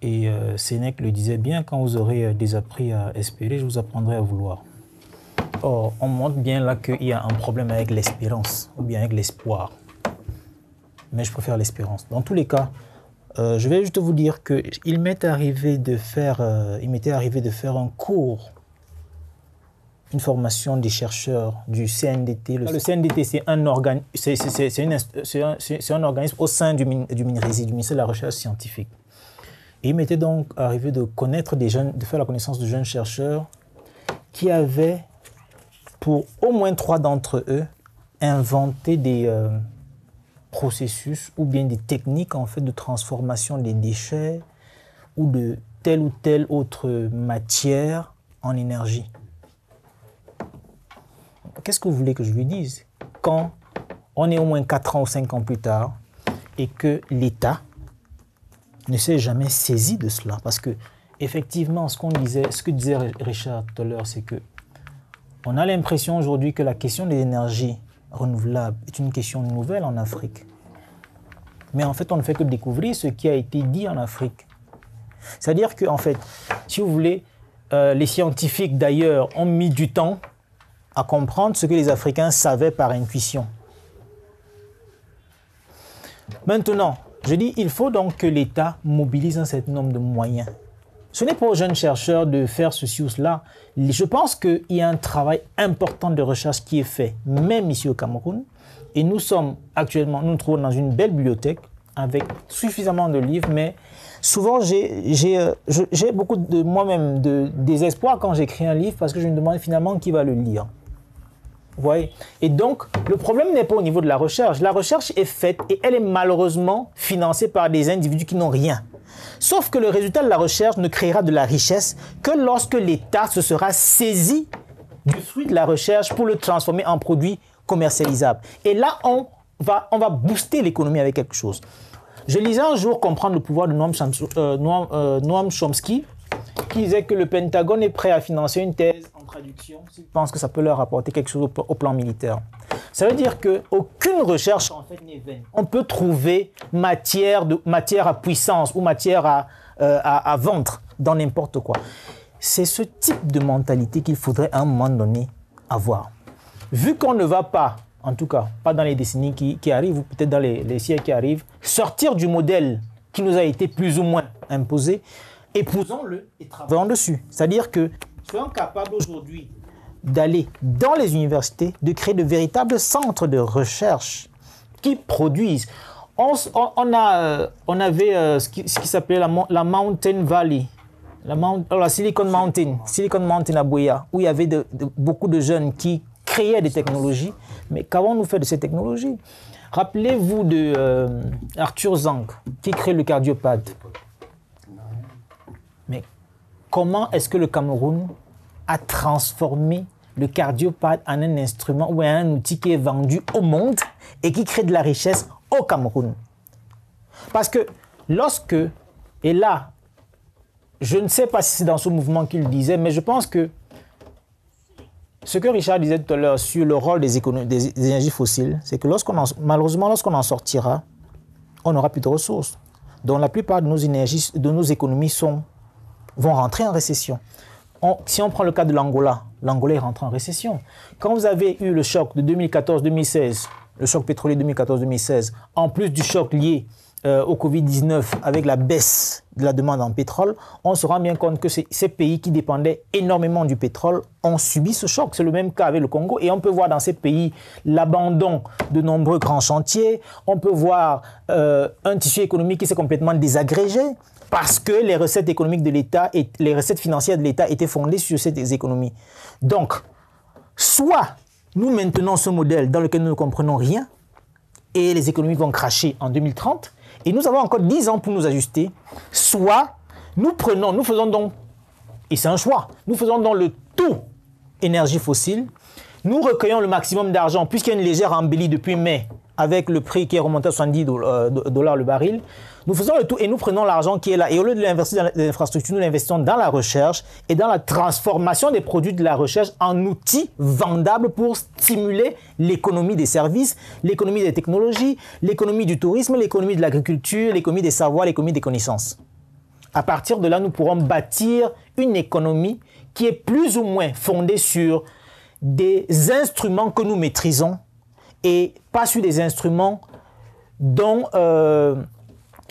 Et Sénèque le disait bien, quand vous aurez désappris à espérer, je vous apprendrai à vouloir. Or, on montre bien là qu'il y a un problème avec l'espérance, ou bien avec l'espoir. Mais je préfère l'espérance. Dans tous les cas, je vais juste vous dire qu'il m'était arrivé de faire un cours, une formation des chercheurs du CNDT. Le CNDT, c'est un organisme au sein du MINRISI, du ministère de la Recherche scientifique. Et il m'était donc arrivé de faire la connaissance de jeunes chercheurs qui avaient, pour au moins 3 d'entre eux, inventé des processus ou bien des techniques en fait de transformation des déchets ou de telle ou telle autre matière en énergie. Qu'est-ce que vous voulez que je lui dise? Quand on est au moins 4 ans ou 5 ans plus tard et que l'État ne s'est jamais saisi de cela, parce que effectivement, ce que disait Richard tout à l'heure, c'est que on a l'impression aujourd'hui que la question des énergies renouvelables est une question nouvelle en Afrique. Mais en fait, on ne fait que découvrir ce qui a été dit en Afrique. C'est-à-dire que, en fait, si vous voulez, les scientifiques d'ailleurs ont mis du temps à comprendre ce que les Africains savaient par intuition. Maintenant, je dis, il faut donc que l'État mobilise un certain nombre de moyens. Ce n'est pas aux jeunes chercheurs de faire ceci ou cela. Je pense qu'il y a un travail important de recherche qui est fait, même ici au Cameroun. Et nous nous trouvons dans une belle bibliothèque avec suffisamment de livres, mais souvent j'ai beaucoup de moi-même de désespoir quand j'écris un livre parce que je me demande finalement qui va le lire. Vous voyez? Et donc, le problème n'est pas au niveau de la recherche. La recherche est faite et elle est malheureusement financée par des individus qui n'ont rien. Sauf que le résultat de la recherche ne créera de la richesse que lorsque l'État se sera saisi du fruit de la recherche pour le transformer en produit commercialisable. Et là, on va booster l'économie avec quelque chose. Je lisais un jour Comprendre le pouvoir de Noam Chomsky, qui disait que le Pentagone est prêt à financer une thèse en traduction s'il pense que ça peut leur apporter quelque chose au plan militaire. Ça veut dire qu'aucune recherche en fait n'est vaine. On peut trouver matière à puissance ou matière à vendre dans n'importe quoi. C'est ce type de mentalité qu'il faudrait à un moment donné avoir. Vu qu'on ne va pas, en tout cas pas dans les décennies qui arrivent ou peut-être dans les siècles qui arrivent, sortir du modèle qui nous a été plus ou moins imposé, épousons-le et travaillons dessus. C'est-à-dire que soyons capables aujourd'hui d'aller dans les universités, de créer de véritables centres de recherche qui produisent. On avait ce qui s'appelait la Mountain Valley, la Silicon Mountain à Buea, où il y avait beaucoup de jeunes qui créaient des technologies. Mais qu'avons-nous fait de ces technologies? Rappelez-vous de Arthur Zhang, qui crée le cardiopad. Mais comment est-ce que le Cameroun a transformé le cardiopad en un instrument ou en un outil qui est vendu au monde et qui crée de la richesse au Cameroun? Parce que et là, je ne sais pas si c'est dans ce mouvement qu'il disait, mais je pense que ce que Richard disait tout à l'heure sur le rôle des énergies fossiles, c'est que malheureusement, lorsqu'on en sortira, on n'aura plus de ressources. Donc la plupart de nos économies vont rentrer en récession. Si on prend le cas de l'Angola, l'Angola est rentré en récession. Quand vous avez eu le choc de 2014-2016, le choc pétrolier 2014-2016, en plus du choc lié au Covid-19 avec la baisse de la demande en pétrole, on se rend bien compte que ces pays qui dépendaient énormément du pétrole ont subi ce choc. C'est le même cas avec le Congo. Et on peut voir dans ces pays l'abandon de nombreux grands chantiers. On peut voir un tissu économique qui s'est complètement désagrégé parce que les recettes économiques de l'État et les recettes financières de l'État étaient fondées sur ces économies. Donc, soit nous maintenons ce modèle dans lequel nous ne comprenons rien et les économies vont cracher en 2030, et nous avons encore 10 ans pour nous ajuster, soit nous faisons donc et c'est un choix, nous faisons dans le tout énergie fossile, nous recueillons le maximum d'argent, puisqu'il y a une légère embellie depuis mai, avec le prix qui est remonté à 70 dollars le baril, nous faisons le tout et nous prenons l'argent qui est là. Et au lieu de l'investir dans l'infrastructure, nous l'investissons dans la recherche et dans la transformation des produits de la recherche en outils vendables pour stimuler l'économie des services, l'économie des technologies, l'économie du tourisme, l'économie de l'agriculture, l'économie des savoirs, l'économie des connaissances. À partir de là, nous pourrons bâtir une économie qui est plus ou moins fondée sur des instruments que nous maîtrisons et pas sur des instruments dont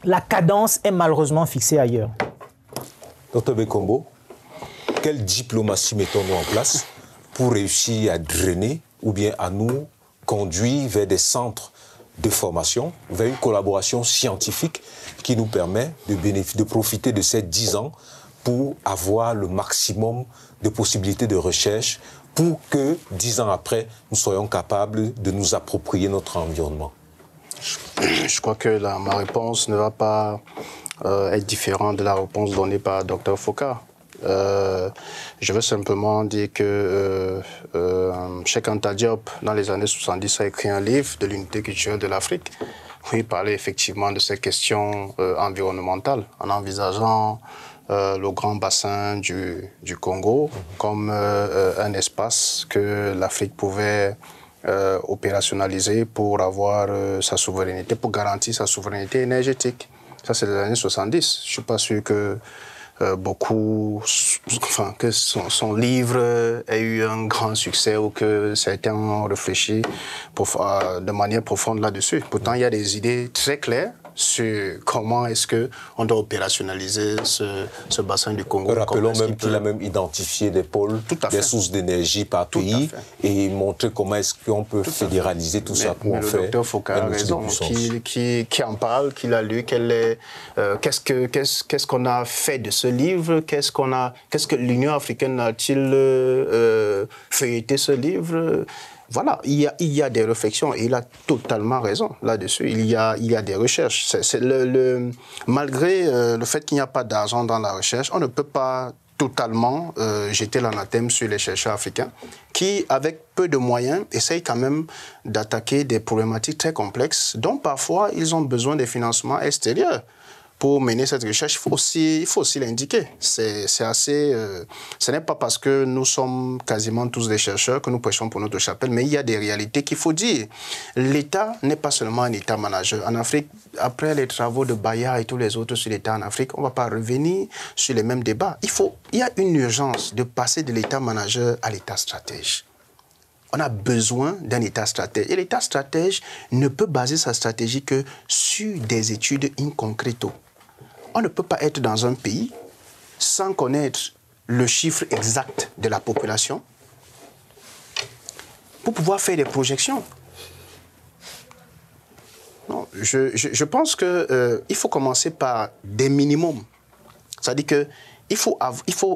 la cadence est malheureusement fixée ailleurs. Dr Bekombo, quelle diplomatie mettons-nous en place pour réussir à drainer ou bien à nous conduire vers des centres de formation, vers une collaboration scientifique qui nous permet de profiter de ces 10 ans pour avoir le maximum de possibilités de recherche pour que 10 ans après, nous soyons capables de nous approprier notre environnement? Je crois que ma réponse ne va pas être différente de la réponse donnée par Dr Foka. Je veux simplement dire que Cheikh Anta Diop, dans les années 70, a écrit un livre de l'unité culturelle de l'Afrique où il parlait effectivement de ces questions environnementales en envisageant le grand bassin du Congo comme un espace que l'Afrique pouvait opérationnaliser pour avoir sa souveraineté, pour garantir sa souveraineté énergétique. Ça, c'est les années 70. Je ne suis pas sûr que que son livre ait eu un grand succès ou que certains ont réfléchi de manière profonde là-dessus. Pourtant, il y a des idées très claires sur comment est-ce qu'on doit opérationnaliser ce bassin du Congo. Rappelons même qu'il a même identifié des pôles, des sources d'énergie par pays et montré comment est-ce qu'on peut fédéraliser tout ça pour en faire. Le docteur Foka a raison, qui en parle, qui l'a lu, qu'est-ce qu'on a fait de ce livre, qu'est-ce que l'Union africaine a-t-il feuilleté ce livre? Voilà, il y a des réflexions et il a totalement raison là-dessus. Il y a des recherches. Malgré le fait qu'il n'y a pas d'argent dans la recherche, on ne peut pas totalement jeter l'anathème sur les chercheurs africains qui, avec peu de moyens, essayent quand même d'attaquer des problématiques très complexes dont parfois ils ont besoin de financements extérieurs. Pour mener cette recherche, il faut aussi l'indiquer. C'est assez. Ce n'est pas parce que nous sommes quasiment tous des chercheurs que nous prêchons pour notre chapelle, mais il y a des réalités qu'il faut dire. L'État n'est pas seulement un État manager. En Afrique, après les travaux de Bayard et tous les autres sur l'État en Afrique, on ne va pas revenir sur les mêmes débats. Il y a une urgence de passer de l'État manager à l'État stratège. On a besoin d'un État stratège. Et l'État stratège ne peut baser sa stratégie que sur des études in concreto. On ne peut pas être dans un pays sans connaître le chiffre exact de la population pour pouvoir faire des projections. Non, je pense qu'il faut commencer par des minimums. C'est-à-dire qu'il faut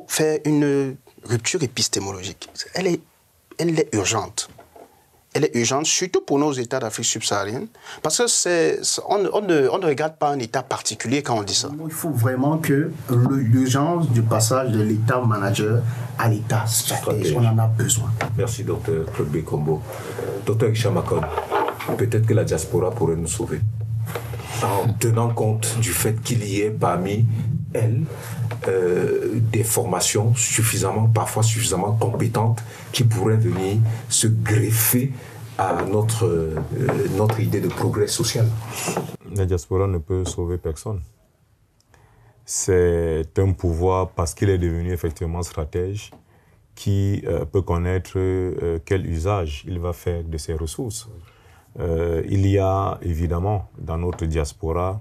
faire une rupture épistémologique. Elle est urgente. Elle est urgente, surtout pour nos États d'Afrique subsaharienne, parce que on ne regarde pas un État particulier quand on dit ça. Il faut vraiment que l'urgence du passage de l'État manager à l'État stratège, on en a besoin. Merci, Dr Bekombo. Dr Chamakon, peut-être que la diaspora pourrait nous sauver en tenant compte du fait qu'il y ait parmi elles des formations parfois suffisamment compétentes qui pourraient venir se greffer à notre idée de progrès social. La diaspora ne peut sauver personne. C'est un pouvoir, parce qu'il est devenu effectivement stratège, qui peut connaître quel usage il va faire de ses ressources. Il y a évidemment dans notre diaspora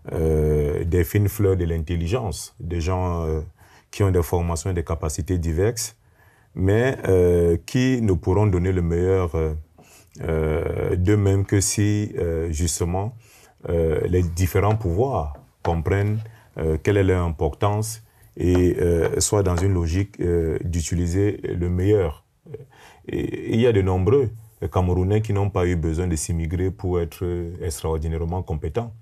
des fines fleurs de l'intelligence, des gens qui ont des formations et des capacités diverses, mais qui ne pourront donner le meilleur d'eux-mêmes que si, justement, les différents pouvoirs comprennent quelle est leur importance et soient dans une logique d'utiliser le meilleur. Et il y a de nombreux Camerounais qui n'ont pas eu besoin de s'immigrer pour être extraordinairement compétents,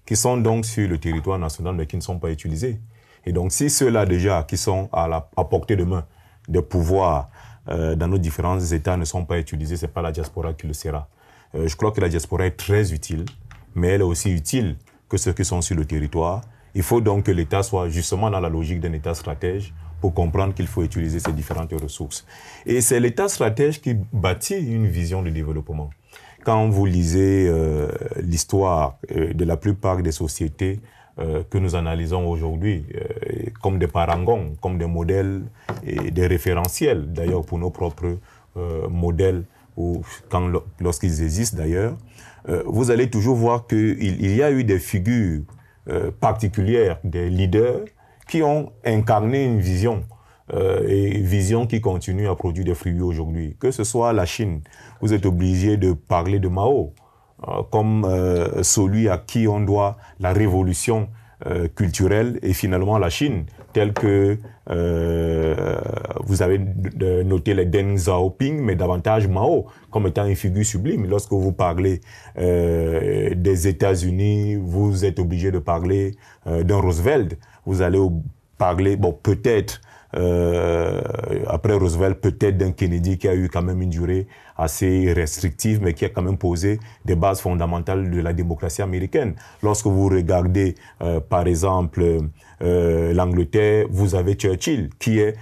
qui sont donc sur le territoire national mais qui ne sont pas utilisés. Et donc, si ceux-là déjà qui sont à portée de main de pouvoir dans nos différents États ne sont pas utilisés, ce n'est pas la diaspora qui le sera. Je crois que la diaspora est très utile, mais elle est aussi utile que ceux qui sont sur le territoire. Il faut donc que l'État soit justement dans la logique d'un État stratège pour comprendre qu'il faut utiliser ces différentes ressources. Et c'est l'État stratège qui bâtit une vision de développement. Quand vous lisez l'histoire de la plupart des sociétés que nous analysons aujourd'hui, comme des parangons, comme des modèles et des référentiels, d'ailleurs pour nos propres modèles, ou lorsqu'ils existent d'ailleurs, vous allez toujours voir qu'il y a eu des figures particulières, des leaders qui ont incarné une vision, et vision qui continue à produire des fruits aujourd'hui. Que ce soit la Chine, vous êtes obligé de parler de Mao, comme celui à qui on doit la révolution culturelle, et finalement la Chine, telle que vous avez noté les Deng Xiaoping, mais davantage Mao, comme étant une figure sublime. Lorsque vous parlez des États-Unis, vous êtes obligé de parler d'un Roosevelt. Vous allez parler, bon, peut-être, après Roosevelt, peut-être d'un Kennedy qui a eu quand même une durée assez restrictive, mais qui a quand même posé des bases fondamentales de la démocratie américaine. Lorsque vous regardez, par exemple, l'Angleterre, vous avez Churchill, qui est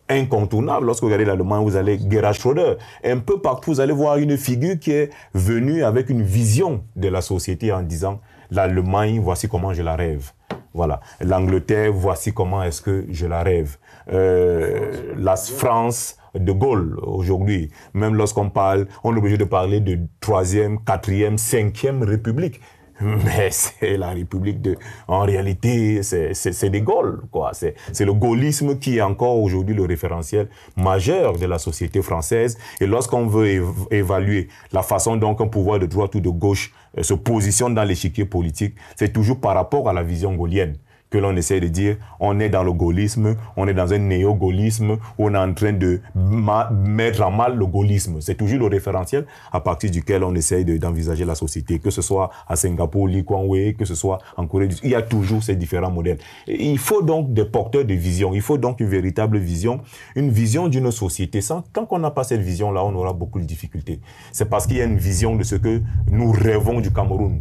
incontournable. Lorsque vous regardez l'Allemagne, vous avez Gerhard Schröder. Un peu partout, vous allez voir une figure qui est venue avec une vision de la société en disant « l'Allemagne, voici comment je la rêve ». Voilà. L'Angleterre, voici comment est-ce que je la rêve. La France, de Gaulle, aujourd'hui, même lorsqu'on parle, on est obligé de parler de 3e, 4e, 5e République. Mais c'est la République de... En réalité, c'est de Gaulle, quoi. C'est le gaullisme qui est encore aujourd'hui le référentiel majeur de la société française. Et lorsqu'on veut évaluer la façon dont un pouvoir de droite ou de gauche se positionne dans l'échiquier politique, c'est toujours par rapport à la vision gaulienne que l'on essaie de dire, on est dans le gaullisme, on est dans un néo-gaullisme, où on est en train de mettre en mal le gaullisme. C'est toujours le référentiel à partir duquel on essaie d'envisager la société, que ce soit à Singapour, Lee Kuan Yew, que ce soit en Corée du Sud. Il y a toujours ces différents modèles. Et il faut donc des porteurs de vision, il faut donc une véritable vision, une vision d'une société. Tant qu'on n'a pas cette vision-là, on aura beaucoup de difficultés. C'est parce qu'il y a une vision de ce que nous rêvons du Cameroun.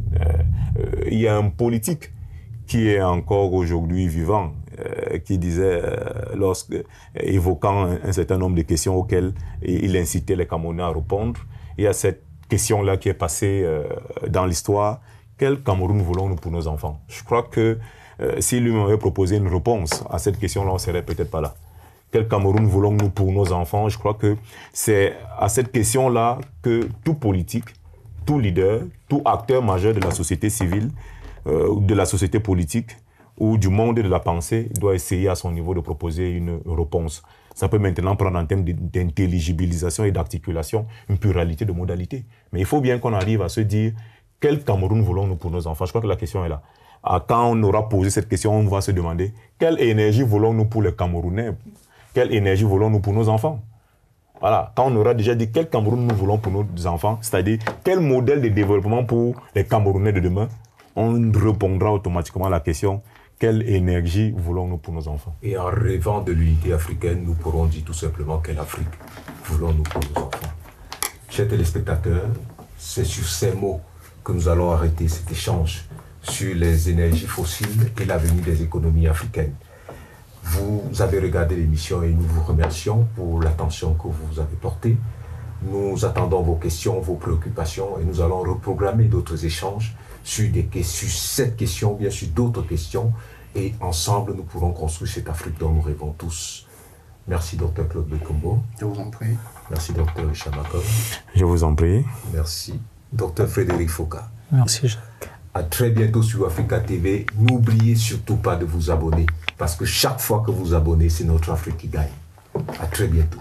Il y a un politique qui est encore aujourd'hui vivant, qui disait, évoquant un certain nombre de questions auxquelles il incitait les Camerounais à répondre, il y a cette question-là qui est passée dans l'histoire, quel Cameroun voulons-nous pour nos enfants? Je crois que si lui m'avait proposé une réponse à cette question-là, on ne serait peut-être pas là. Quel Cameroun voulons-nous pour nos enfants? Je crois que c'est à cette question-là que tout politique, tout leader, tout acteur majeur de la société civile, de la société politique ou du monde de la pensée doit essayer à son niveau de proposer une réponse. Ça peut maintenant prendre en termes d'intelligibilisation et d'articulation une pluralité de modalités. Mais il faut bien qu'on arrive à se dire quel Cameroun voulons-nous pour nos enfants. Je crois que la question est là. Quand on aura posé cette question, on va se demander quelle énergie voulons-nous pour les Camerounais, quelle énergie voulons-nous pour nos enfants. Voilà, quand on aura déjà dit quel Cameroun nous voulons pour nos enfants, c'est-à-dire quel modèle de développement pour les Camerounais de demain, on répondra automatiquement à la question quelle énergie voulons-nous pour nos enfants. Et en rêvant de l'unité africaine, nous pourrons dire tout simplement quelle Afrique voulons-nous pour nos enfants. Chers téléspectateurs, c'est sur ces mots que nous allons arrêter cet échange sur les énergies fossiles et l'avenir des économies africaines. Vous avez regardé l'émission et nous vous remercions pour l'attention que vous avez portée. Nous attendons vos questions, vos préoccupations et nous allons reprogrammer d'autres échanges sur cette question, bien sûr d'autres questions, et ensemble nous pourrons construire cette Afrique dont nous rêvons tous. Merci Dr Claude Bekombo. Je vous en prie. Merci Dr Richard Macom. Je vous en prie. Merci Dr Frédéric Foka. Merci Jacques. À très bientôt sur Africa TV. N'oubliez surtout pas de vous abonner, parce que chaque fois que vous abonnez, c'est notre Afrique qui gagne. À très bientôt.